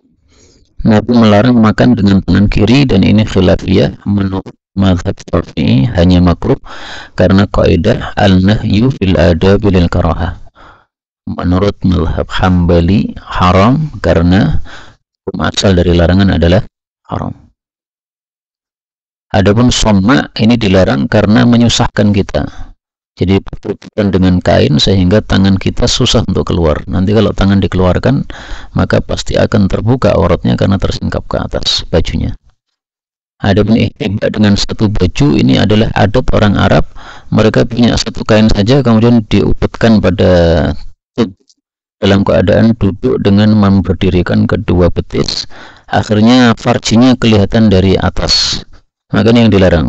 S2: Nabi melarang makan dengan tangan kiri, dan ini khilafiyah. Menurut mazhab Syafi'i hanya makruh karena kaidah al-nahyu fil adabi lil karahah. Menurut mazhab Hambali haram karena asal dari larangan adalah haram. Adapun somma ini dilarang karena menyusahkan kita. Jadi bertutupan dengan kain sehingga tangan kita susah untuk keluar. Nanti kalau tangan dikeluarkan maka pasti akan terbuka auratnya karena tersingkap ke atas bajunya. Adapun ihtiba dengan satu baju ini adalah adat orang Arab. Mereka punya satu kain saja kemudian diupetkan pada dalam keadaan duduk dengan memberdirikan kedua betis, akhirnya farjinya kelihatan dari atas. Makanya yang dilarang.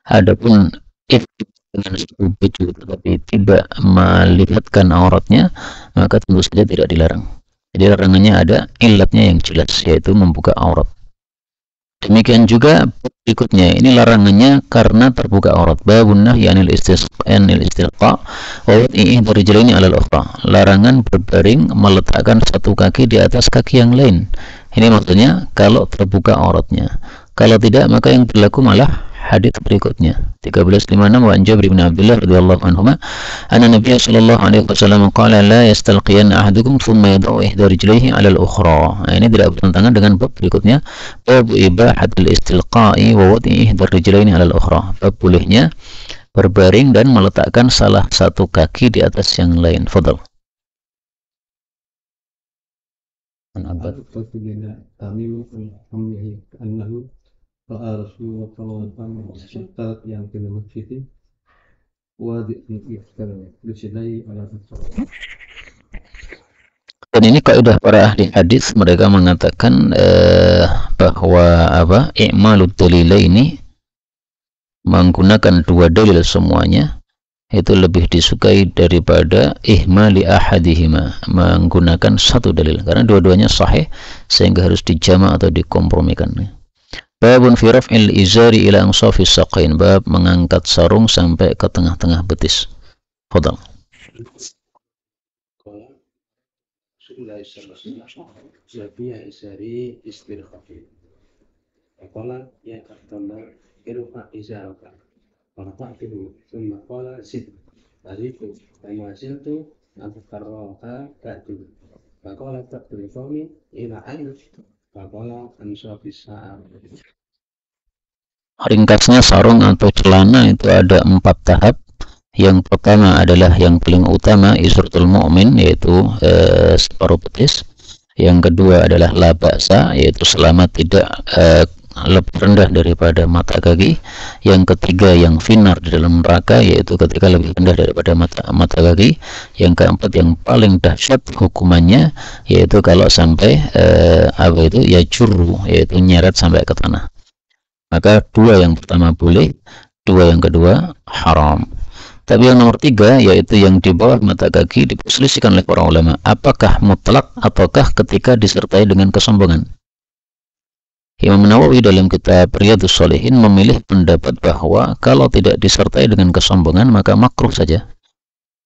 S2: Adapun dengan satu baju tetapi tidak melihatkan auratnya, maka tentu saja tidak dilarang. Jadi larangannya ada illatnya yang jelas, yaitu membuka aurat. Demikian juga berikutnya, ini larangannya karena terbuka aurat. Babun nahyi anil istilqa wa wad'i rijlaini 'alal ukhra. Larangan berbaring meletakkan satu kaki di atas kaki yang lain. Ini maksudnya kalau terbuka auratnya. Kalau tidak maka yang berlaku malah hadits berikutnya. 1356 wa Jabir bin Abdullah radhiyallahu anhuma anna Nabiy sallallahu alaihi wasallam qala la yastalqiyan ahadukum thumma yad'u ihda rijlaihi 'ala al-ukhra. Nah, ini tidak bertentangan dengan bab berikutnya, bab ibahatul istilqa'i wa wad'i ihda rijlaini 'ala al-ukhra. Bab bolehnya berbaring dan meletakkan salah satu kaki di atas yang lain. Fadal.
S3: Rasulullah sallallahu alaihi wasallam yang fil masjid wa disilai ala.
S2: Dan ini kaidah para ahli hadis, mereka mengatakan bahwa i'malud dalilaini, menggunakan dua dalil semuanya, itu lebih disukai daripada ihmali ahadihima, menggunakan satu dalil, karena dua-duanya sahih sehingga harus dijama' atau dikompromikan. Babun fi raf'il izari ila ansafis saqain. Bab mengangkat sarung sampai ke tengah-tengah betis. Fadal.
S3: Rasulullah sallallahu alaihi izari istirkhafi. Qala ya qadama irfa izaraka. Farfa'tuhu thumma qala sid. Tarifu kama siltu abukarraha ta'tu. Faqala ta'tul qawmi ila ayn. Faqala ansafis sa'ar.
S2: Ringkasnya sarung atau celana itu ada 4 tahap. Yang pertama adalah yang paling utama izratul mu'min, yaitu separuh betis. Yang kedua adalah la ba'sa, yaitu selama tidak lebih rendah daripada mata kaki, yang ketiga yang finar di dalam neraka, yaitu ketika lebih rendah daripada mata kaki, yang keempat yang paling dahsyat hukumannya, yaitu kalau sampai ya juru, yaitu nyeret sampai ke tanah. Maka dua yang pertama boleh, dua yang kedua haram. Tapi yang nomor tiga, yaitu yang di bawah mata kaki, diperselisihkan oleh para ulama, apakah mutlak ataukah ketika disertai dengan kesombongan. Imam Nawawi dalam kitab Riyadhus Shalihin memilih pendapat bahwa kalau tidak disertai dengan kesombongan maka makruh saja.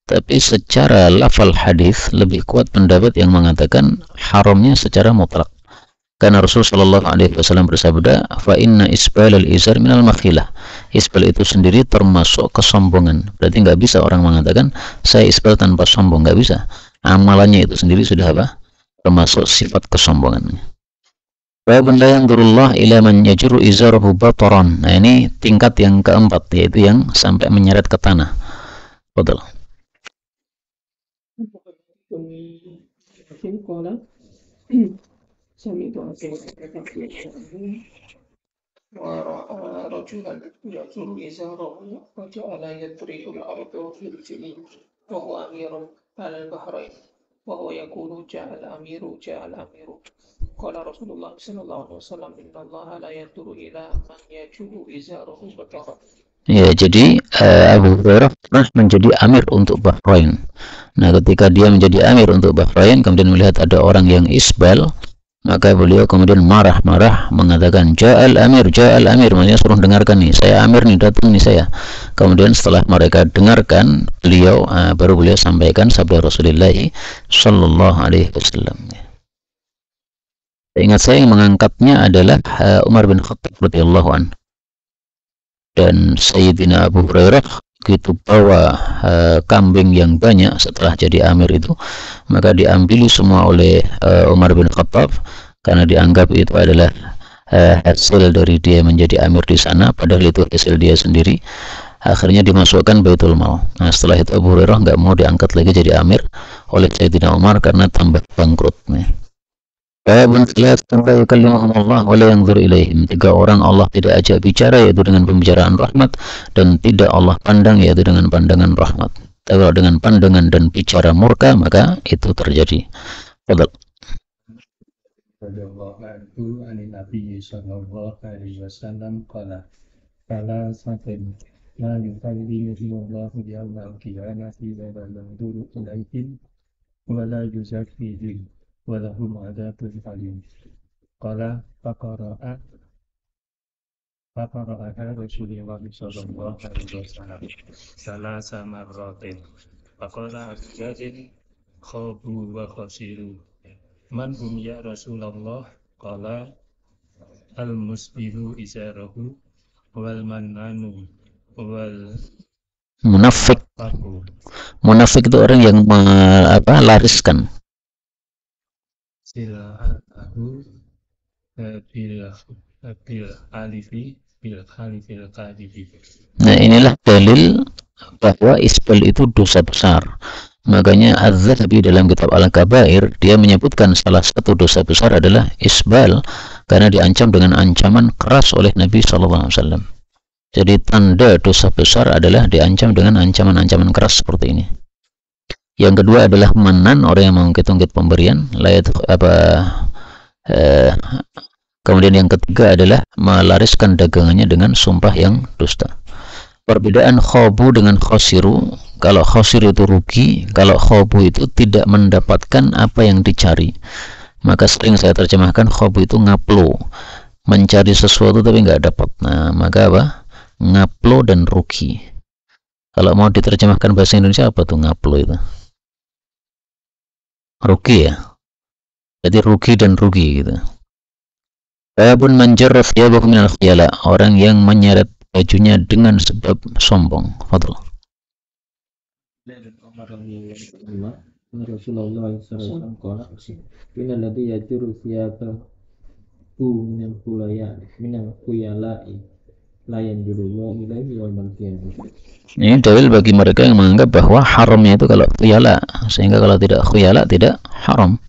S2: Tapi secara lafal hadis lebih kuat pendapat yang mengatakan haramnya secara mutlak. Karena Rasul Shallallahu Alaihi Wasallam bersabda, fa inna isbalal izar minal makhilah. Isbal itu sendiri termasuk kesombongan. Berarti nggak bisa orang mengatakan saya isbal tanpa sombong, nggak bisa. Amalannya itu sendiri sudah apa? Termasuk sifat kesombongan. Wa benda yang durullah ila man yajru izarahu bataran. Nah ini tingkat yang keempat, yaitu yang sampai menyeret ke tanah. Betul.
S4: سمعت ورأى رجلا يجر إزاره وجعل يضرب الأرض في الجليد وهو أمير على البحرين وهو يقول جاء الأمير قال رسول الله صلى الله عليه وسلم إن الله لا ينظر إلى من يجر إزاره بطرا.
S2: Ya, jadi Abu Hurairah pernah menjadi amir untuk Bahrain. Nah, ketika dia menjadi amir untuk Bahrain, kemudian melihat ada orang yang isbal, maka beliau kemudian marah-marah mengatakan ja'al amir, maksudnya suruh dengarkan nih, saya amir nih, datang nih saya. Kemudian setelah mereka dengarkan beliau, baru beliau sampaikan sabda Rasulullah Sallallahu Alaihi Wasallam. Ingat saya yang mengangkatnya adalah Umar bin Khattab radhiyallahu anhu. Dan Sayyidina Abu Hurairah begitu bawa kambing yang banyak setelah jadi amir itu, maka diambil semua oleh Umar bin Khattab karena dianggap itu adalah hasil dari dia menjadi amir di sana, padahal itu hasil dia sendiri. Akhirnya dimasukkan Baitul Mal. Nah, setelah itu Abu Hurairah nggak mau diangkat lagi jadi amir oleh Sayyidina Umar karena tambah bangkrut. Tiga orang Allah tidak ajak bicara, yaitu dengan pembicaraan rahmat, dan tidak Allah pandang, yaitu dengan pandangan rahmat. Tapi kalau dengan pandangan dan bicara murka, maka itu terjadi. Fadal.
S5: Radhiyallahu anhu anin Nabi sallallahu alaihi wasallam qala kala sakin la yukallimuhum Allahu yawmal qiyamati wa la yanzuru ilaihim wa la yuzakkihim wa lahum adzabun alim. Qala faqara'a Rasulullah sallallahu alaihi wasallam salasa marratin. Faqala asjadin khabu wa khasiru. Man hum ya Rasulullah? Qala al-musbilu izarahu wal mannanu wal
S2: munafik. Munafik itu orang yang lariskan
S5: sila'ahu bil alifi bil khalifil kadibi.
S2: Nah, inilah dalil bahwa isbal itu dosa besar. Makanya Az-Zahabi dalam kitab Al-Kabair dia menyebutkan salah satu dosa besar adalah isbal, karena diancam dengan ancaman keras oleh Nabi SAW. Jadi tanda dosa besar adalah diancam dengan ancaman-ancaman keras seperti ini. Yang kedua adalah manan, orang yang mengungkit-ungkit pemberian. Kemudian yang ketiga adalah melariskan dagangannya dengan sumpah yang dusta. Perbedaan khobu dengan khosiru, kalau khosir itu rugi, kalau khobu itu tidak mendapatkan apa yang dicari. Maka sering saya terjemahkan khobu itu ngaplo, mencari sesuatu tapi nggak dapat. Nah, maka apa? Ngaplo dan rugi. Kalau mau diterjemahkan bahasa Indonesia apa tuh ngaplo itu? Rugi ya. Jadi rugi dan rugi gitu. Babun manjarraf yabahu minal khiyala, orang yang menyeret bajunya dengan sebab sombong. Fadl.
S6: Rasulullah SAW qala inna alladhi yajru thiyabahu minal khuyala'i la yanzuru ilaihi yawmal qiyamah.
S2: Ini dalil bagi mereka yang menganggap bahwa haramnya itu kalau khuyala, sehingga kalau tidak khuyala tidak haram.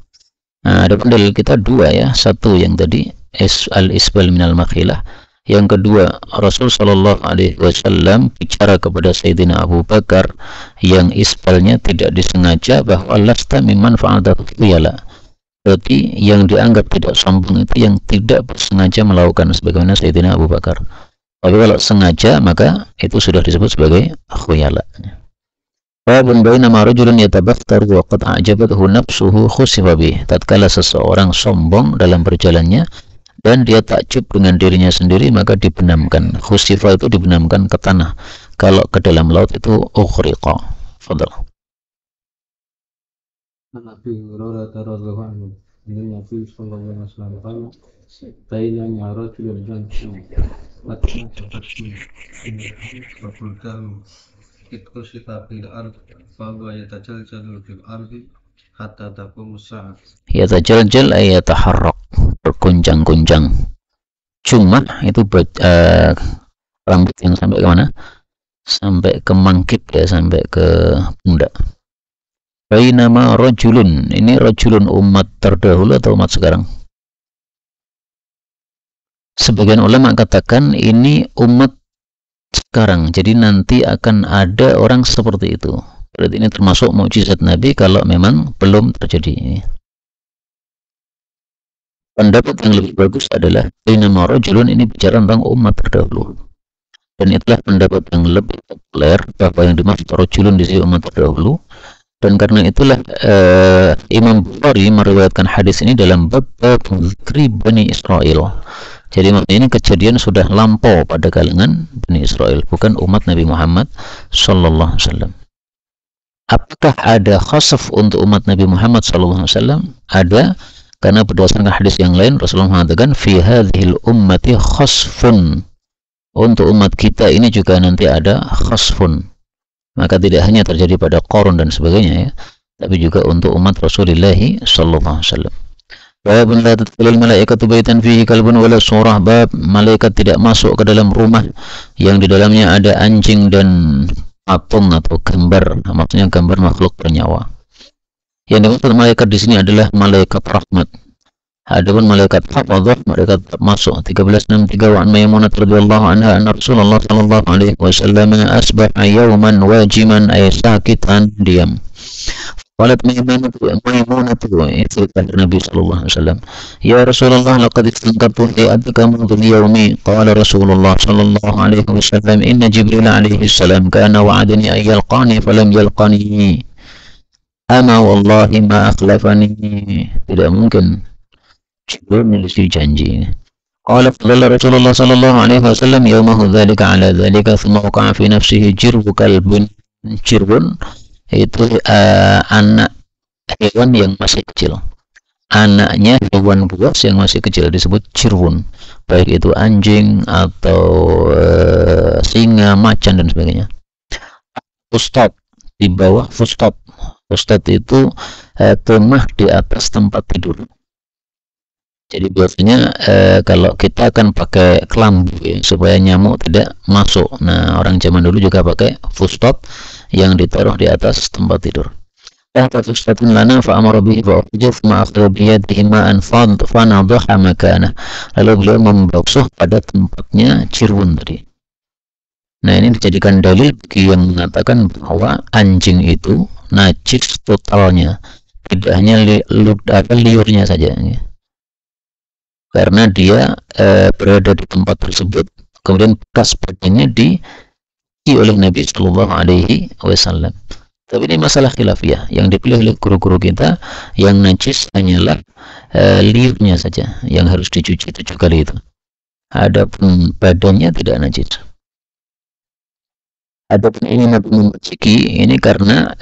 S2: Nah, ada dalil kita dua ya. Satu yang tadi al-isbal minal makhilah. Yang kedua, Rasul Shallallahu Alaihi Wasallam bicara kepada Sayyidina Abu Bakar yang isbalnya tidak disengaja, bahwa lasta mimman fa'altahu khuyala. Berarti yang dianggap tidak sombong itu yang tidak bersengaja melakukan, sebagaimana Sayyidina Abu Bakar. Tapi kalau sengaja, maka itu sudah disebut sebagai khuyala. Babun bainama rajulun yatabakhtar wa qad a'jabathu nafsuhu khusifa bih. Tatkala seseorang sombong dalam berjalannya dan dia takjub dengan dirinya sendiri, maka dibenamkan. Khusifa itu dibenamkan ke tanah. Kalau ke dalam laut itu ukhriqa. Fadal.
S3: Nabi Hurairah radhiyallahu anhu, Nabi sallallahu alaihi wasallam qala bainama rajulun yamshi wa tafattu faqultahu itkusifa bil ard fa huwa yatajaljalu fil ardi hatta taqumu as-sa'ah.
S2: Yatajaljal ay yataharrak, berguncang-guncang. Cuma itu rambut yang sampai ke mana? Sampai ke mangkip ya, sampai ke pundak. Bainama rajulun, ini rajulun umat terdahulu atau umat sekarang? Sebagian ulama katakan ini umat sekarang, jadi nanti akan ada orang seperti itu. Berarti ini termasuk mukjizat Nabi kalau memang belum terjadi. Pendapat yang lebih bagus adalah bainama rajulun ini bicara tentang umat terdahulu. Dan itulah pendapat yang lebih populer, bahwa yang dimaksud rajulun di sini umat terdahulu. Dan karena itulah Imam Bukhari meriwayatkan hadis ini dalam bab zikri Bani Israel. Jadi maksudnya ini kejadian sudah lampau pada kalangan Bani Israel, bukan umat Nabi Muhammad sallallahu alaihi wasallam. Apakah ada khasaf untuk umat Nabi Muhammad sallallahu alaihi wasallam? Ada, karena berdasarkan hadis yang lain Rasulullah mengatakan fi hadhil ummati khasfun. Untuk umat kita ini juga nanti ada khasfun. Maka tidak hanya terjadi pada Qarun dan sebagainya ya, tapi juga untuk umat Rasulullah sallallahu alaihi wasallam. Bab la tadkhulul malaikatu baitan fihi kalbun wala surah. Bab malaikat tidak masuk ke dalam rumah yang di dalamnya ada anjing dan patung atau gambar, maksudnya gambar makhluk bernyawa. Yang dimaksud malaikat di sini adalah malaikat rahmat. Adapun malaikat hafadzah, malaikat masuk. 1363 wa an Maimunah radhiyallahu anha anna Rasulullah sallallahu alaihi wasallam asbaha yawman wajiman ay sakitan, diam. Qalat Maimunah itu Nabi sallallahu alaihi wasallam, ya Rasulullah laqad istanqatu hay'atuka منذ yawmi. Qala Rasulullah sallallahu alaihi wasallam inna Jibril alaihi salam kana wa'adani an yalqani falam yalqani. Ama wallahi ma akhlafani. Tidak mungkin Jibril menyelisih janji. Qala fadalla Rasulullah sallallahu alaihi wasallam yawmahu dzalika ala dzalika thumma waqa'a fi nafsihi jirbu kalbun. Jirbun itu anak hewan yang masih kecil. Anaknya hewan buas yang masih kecil disebut jirbun. Baik itu anjing atau singa, macan dan sebagainya. Fustat, di bawah fustat. Fustat itu kemah di atas tempat tidur. Jadi biasanya kalau kita akan pakai kelambu ya, supaya nyamuk tidak masuk. Nah, orang zaman dulu juga pakai fustat yang ditaruh di atas tempat tidur. Fustatun lana fa amara bihi fa ukhrijat ma akhadha bi yadihi ma'an fanadhaha makana. Lalu beliau membasuh pada tempatnya jirbun tadi. Nah, ini dijadikan dalil bagi yang mengatakan bahwa anjing itu najis totalnya, tidak hanya liurnya saja. Karena dia berada di tempat tersebut, kemudian bekas badannya dicuci oleh Nabi Sallallahu Alaihi Wasallam. Tapi ini masalah khilafiyah. Yang dipilih oleh guru-guru kita, yang najis hanyalah liurnya saja yang harus dicuci 7 kali itu. Adapun badannya tidak najis. Adapun ini Nabi menciki ini karena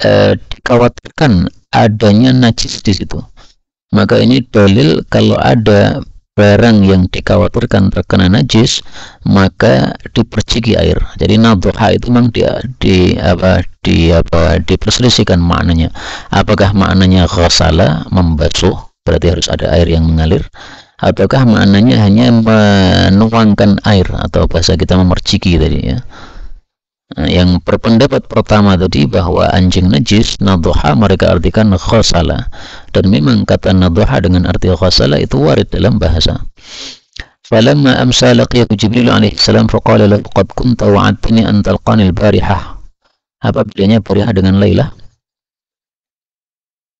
S2: dikhawatirkan adanya najis di situ. Maka ini dalil kalau ada barang yang dikhawatirkan terkena najis, maka diperciki air. Jadi nadhoha itu memang diperselisihkan maknanya. Apakah maknanya ghasala, membasuh, berarti harus ada air yang mengalir, ataukah maknanya hanya menuangkan air, atau bahasa kita memerciki tadi ya. Nah, yang berpendapat pertama tadi bahwa anjing najis, nadhoha mereka artikan ghasala. Dan memang kata nadhoha dengan arti ghasala itu warid dalam bahasa. Falamma amsa laqiyahu Jibril alaihi salam faqala lahu qad kunta wa'adtani an talqani al-barihah. Apa bedanya barihah dengan lailah?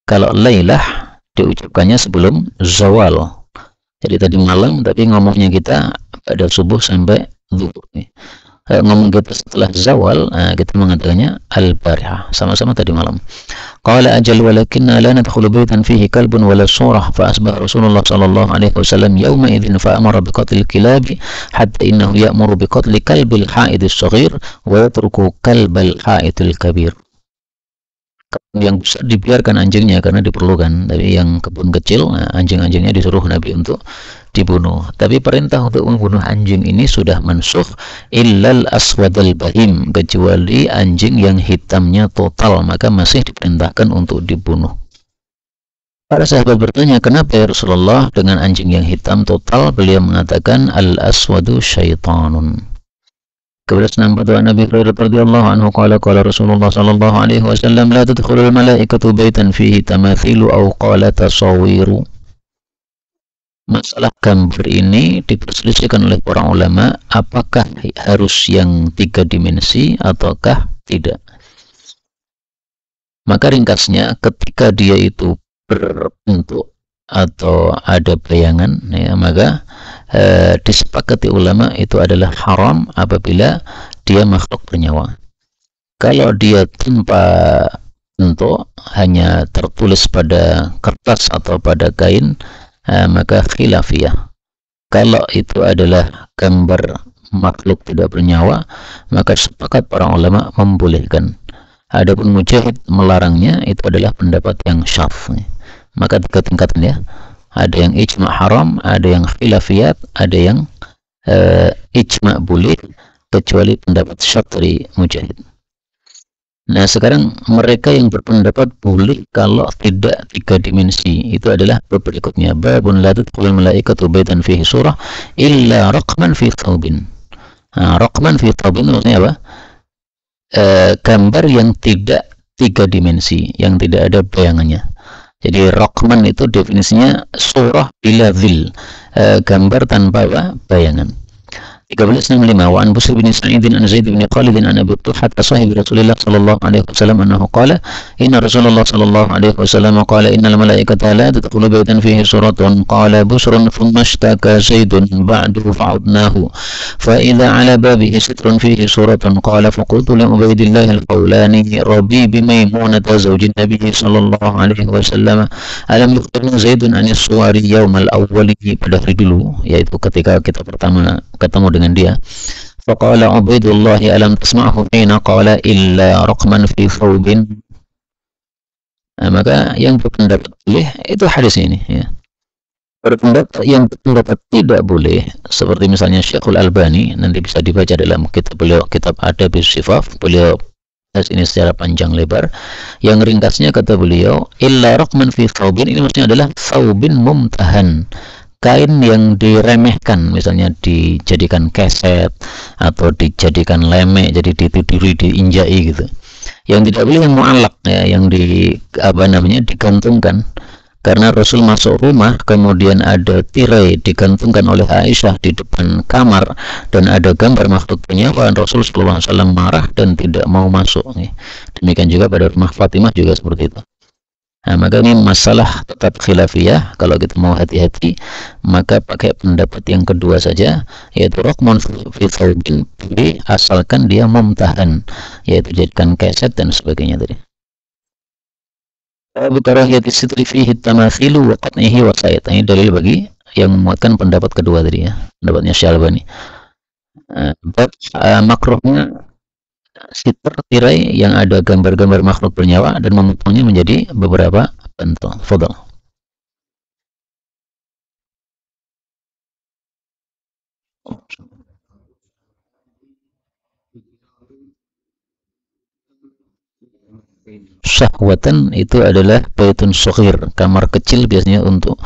S2: Kalau lailah diucapkannya sebelum zawal. Jadi tadi malam, tapi ngomongnya kita pada subuh sampai zuhur. Ngomong kita setelah zawal, kita mengatakannya al-barihah, sama-sama tadi malam. Qala ajal walakinna la nadkhulu baytan fihi kalbun wala surah fa asbaha Rasulullah sallallahu alaihi wasallam yawma idzin fa amara bi qatl al-kilab hatta innahu ya'muru bi qatl kalbil ha'id as-saghir wa yatruku kalbal ha'id al-kabir. Yang besar dibiarkan anjingnya karena diperlukan, tapi yang kebun kecil, anjing-anjingnya disuruh Nabi untuk dibunuh. Tapi perintah untuk membunuh anjing ini sudah mansukh illal aswadal bahim, kecuali anjing yang hitamnya total, maka masih diperintahkan untuk dibunuh. Para sahabat bertanya, kenapa ya Rasulullah dengan anjing yang hitam total? Beliau mengatakan al-aswadu syaitanun. Kebetulan Nabi Hurairah radhiyallahu anhu qala Rasulullah sallallahu alaihi wasallam la tadkhulul malaikatu baitan fihi tamathilu aw qala tasawiru. Masalah gambar ini diperselisihkan oleh para ulama, apakah harus yang 3 dimensi ataukah tidak. Maka ringkasnya, ketika dia itu berbentuk atau ada bayangan, ya, maka disepakati ulama itu adalah haram apabila dia makhluk bernyawa. Kalau dia tanpa bentuk, hanya tertulis pada kertas atau pada kain, maka khilafiyah. Kalau itu adalah gambar makhluk tidak bernyawa, maka sepakat para ulama membolehkan. Adapun Mujahid melarangnya, itu adalah pendapat yang syadz. Maka 3 tingkatan, ya. Ada yang ijma' haram, ada yang khilafiyat, ada yang ijma' boleh, kecuali pendapat syadz dari Mujahid. Nah, sekarang mereka yang berpendapat boleh kalau tidak 3 dimensi, itu adalah berikutnya. Babun la tadkhulul malaikatu baitan fihi surah illa raqman fi thawbin. Raqman fi thawbin maksudnya apa? Gambar yang tidak 3 dimensi, yang tidak ada bayangannya. Jadi raqman itu definisinya surah bila dhil, gambar tanpa bayangan. 1365 wa an Busr bin Sa'id an Zaid bin Khalid an Abi Talha sahib Rasulullah sallallahu alaihi wasallam annahu qala inna Rasulullah sallallahu alaihi wasallam qala innal malaikata la tadkhulu baytan fihi suratun qala Busrun thumma ishtaka Zaidun ba'du fa'udnahu fa idza ala babihi sitrun fihi suratun qala faqultu li Ubaydillah al-Qawlani rabbi bi Maimunata zawjin Nabi sallallahu alaihi wasallam alam yukhbirna Zaidun an as-suwari yawm al-awwali, pada hari dulu, yaitu ketika kita pertama ketemu dengan dia. Faqala Ubaidullah alam tasma'hu hina qala illa raqman fi thawbin. Maka yang berpendapat boleh itu hadis ini, ya. Berpendapat yang berpendapat tidak boleh, seperti misalnya Syekhul Albani, nanti bisa dibaca dalam kitab beliau, kitab Adabus Sifaf, beliau bahas ini secara panjang lebar. Yang ringkasnya kata beliau illa raqman fi thawbin, ini maksudnya adalah thawbin mumtahan, kain yang diremehkan, misalnya dijadikan keset atau dijadikan lemek, jadi ditiduri, diinjai gitu. Yang tidak boleh yang mu'allaq, ya, yang digantungkan. Karena Rasul masuk rumah, kemudian ada tirai digantungkan oleh Aisyah di depan kamar dan ada gambar makhluk bernyawa, Rasul sallallahu alaihi wasallam marah dan tidak mau masuk. Demikian juga pada rumah Fatimah juga seperti itu. Nah, maka ini masalah tetap khilafiyah. Kalau kita mau hati-hati, maka pakai pendapat yang kedua saja, yaitu raqman fi thawbin, asalkan dia mumtahan, yaitu jadikan keset dan sebagainya tadi. Abu karahiyati sitri fihi tamathilu wa qat'ihi wa sayyid. Ini dalil bagi yang memuatkan pendapat kedua tadi, ya, pendapatnya Syalbani. Makruhnya siter, tirai yang ada gambar-gambar makhluk bernyawa dan memotongnya menjadi beberapa bentuk. Fadhal. Syahwatan itu adalah baitun shaghir, kamar kecil biasanya untuk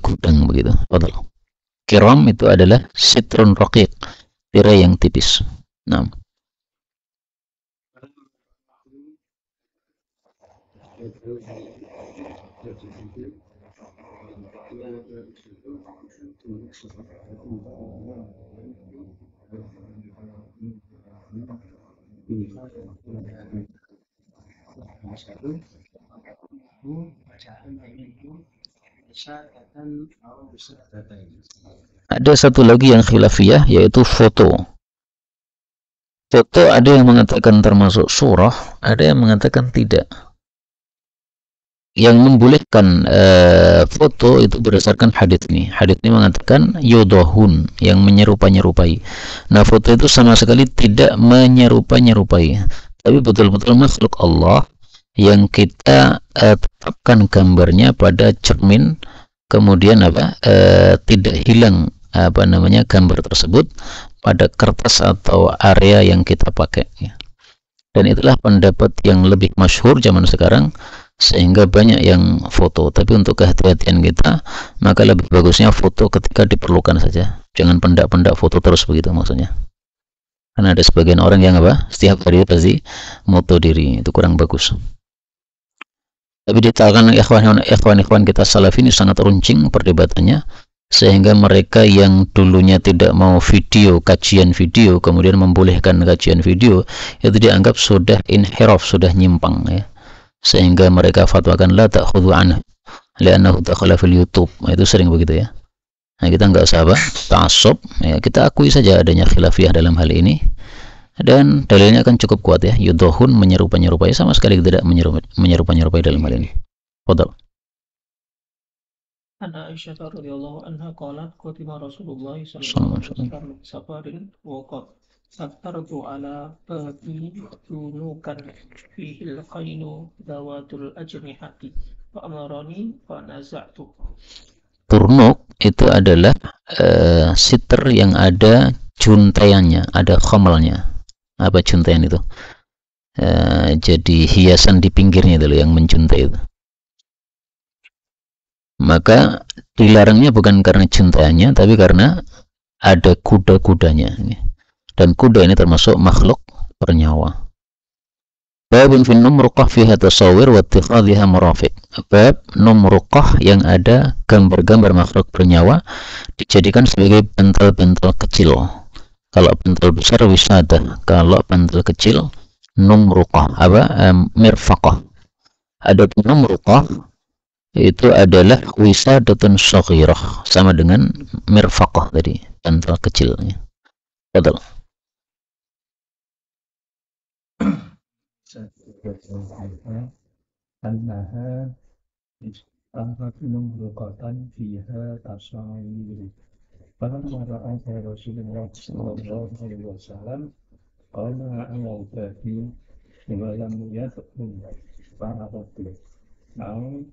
S2: gudang begitu. Fadhal. Kiram itu adalah sitrun raqiq, tirai yang tipis. Nah. Ada satu lagi yang khilafiyah, yaitu foto. Foto ada yang mengatakan termasuk surah, ada yang mengatakan tidak. Yang membolehkan foto itu berdasarkan hadits ini. Hadits ini mengatakan yudahun, yang menyerupai. Nah, foto itu sama sekali tidak menyerupai, tapi betul-betul makhluk Allah yang kita tetapkan gambarnya pada cermin, kemudian tidak hilang gambar tersebut pada kertas atau area yang kita pakai. Dan itulah pendapat yang lebih masyhur zaman sekarang, sehingga banyak yang foto. Tapi untuk kehati-hatian kita, maka lebih bagusnya foto ketika diperlukan saja. Jangan pendak-pendak foto terus begitu maksudnya. Karena ada sebagian orang yang setiap hari pasti moto diri, itu kurang bagus. Tapi di kalangan ikhwan kita salaf ini sangat runcing perdebatannya, sehingga mereka yang dulunya tidak mau kajian video, kemudian membolehkan kajian video, itu dianggap sudah inhiraf, sudah nyimpang ya. Sehingga mereka fatwakan la ta'khudhu anhu li'annahu dakhala fil YouTube. Itu sering begitu ya. Nah, kita enggak usah ta'assub ya, kita akui saja adanya khilafiyah dalam hal ini, dan dalilnya kan cukup kuat ya. Yudahun menyerupai, sama sekali tidak menyerupai dalam hal ini. Fadhal.
S4: An Aisyah radhiyallahu anha qalat qatima Rasulullah sallallahu alaihi wasallam safarin wa qad satartu ala babi tunukan fihi al-qainu dawatul ajnihati fa amarani fa naza'tu.
S2: Turnuk itu adalah siter yang ada juntaiannya, ada khomalnya. Apa juntaian itu? Jadi hiasan di pinggirnya itu yang menjuntai itu. Maka dilarangnya bukan karena juntaiannya, tapi karena ada kuda-kudanya. Dan kuda ini termasuk makhluk bernyawa. Babun fin numruqah fiha tasawir wa ittikhadhiha marafiq. Bab numruqah yang ada gambar-gambar makhluk bernyawa dijadikan sebagai bantal-bantal kecil. Kalau bantal besar wisada, kalau bantal kecil numruqah, mirfaqah. Ada numruqah itu adalah wisadatun shaghirah, sama dengan mirfaqah tadi, bantal kecilnya. Betul.
S5: Annaha istahratun luqatan fiha tasawir. Falamma ra'a Rasulullah sallallahu alaihi wasallam qala a'udhu wa lam yadkhul fa'aratu au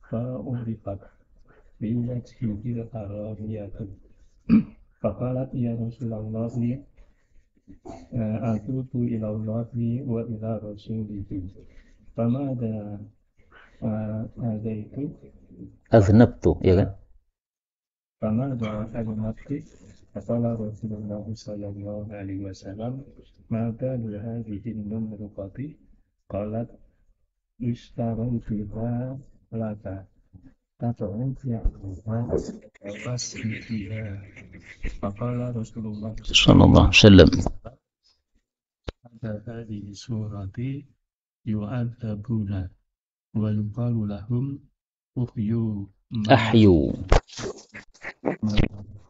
S5: fa'urifat bi wajhihi al-harabiyatu. Faqalat ya Rasulullah atubu ila Allahi wa ila rasulihi famada adaitu
S2: Aznabtu, ya kan?
S5: famada aznabtu faqala Rasulullah sallallahu alaihi wasallam maka hadhihi numruqati qalat ishtaraytuha laka tata'un fi'aha wasfiha. Faqala Rasulullah
S2: Sallallahu alaihi wasallam.
S5: hadhihi surati yu'adzabuna wa yuqalu lahum uhyu
S2: Ahyu.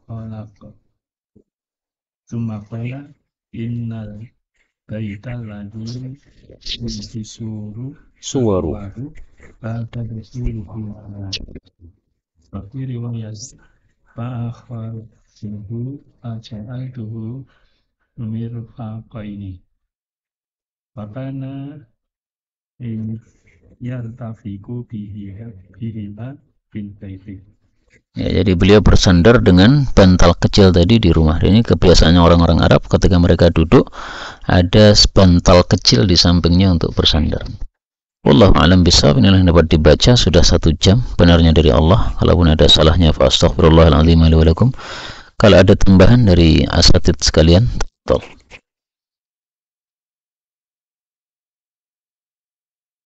S5: khalaqa. Tsumma qala innal baital ladzi
S2: Suwaru.
S5: la tadkhulu fiha. Wa fi riwayat fa'akhadtuhu aja'altuhu mirfaqaini. Fakana yartafiqu bihima fil baiti.
S2: Ya, jadi beliau bersandar dengan bantal kecil tadi di rumah. Ini kebiasaannya orang-orang Arab, ketika mereka duduk ada bantal kecil di sampingnya untuk bersandar. Wallahu a'lam bishawab. Inilah yang dapat dibaca, sudah 1 jam. Benarnya dari Allah. Kalaupun ada salahnya fa astaghfirullahal azim li wa lakum. Kalau ada tambahan dari asatidz sekalian, tolong.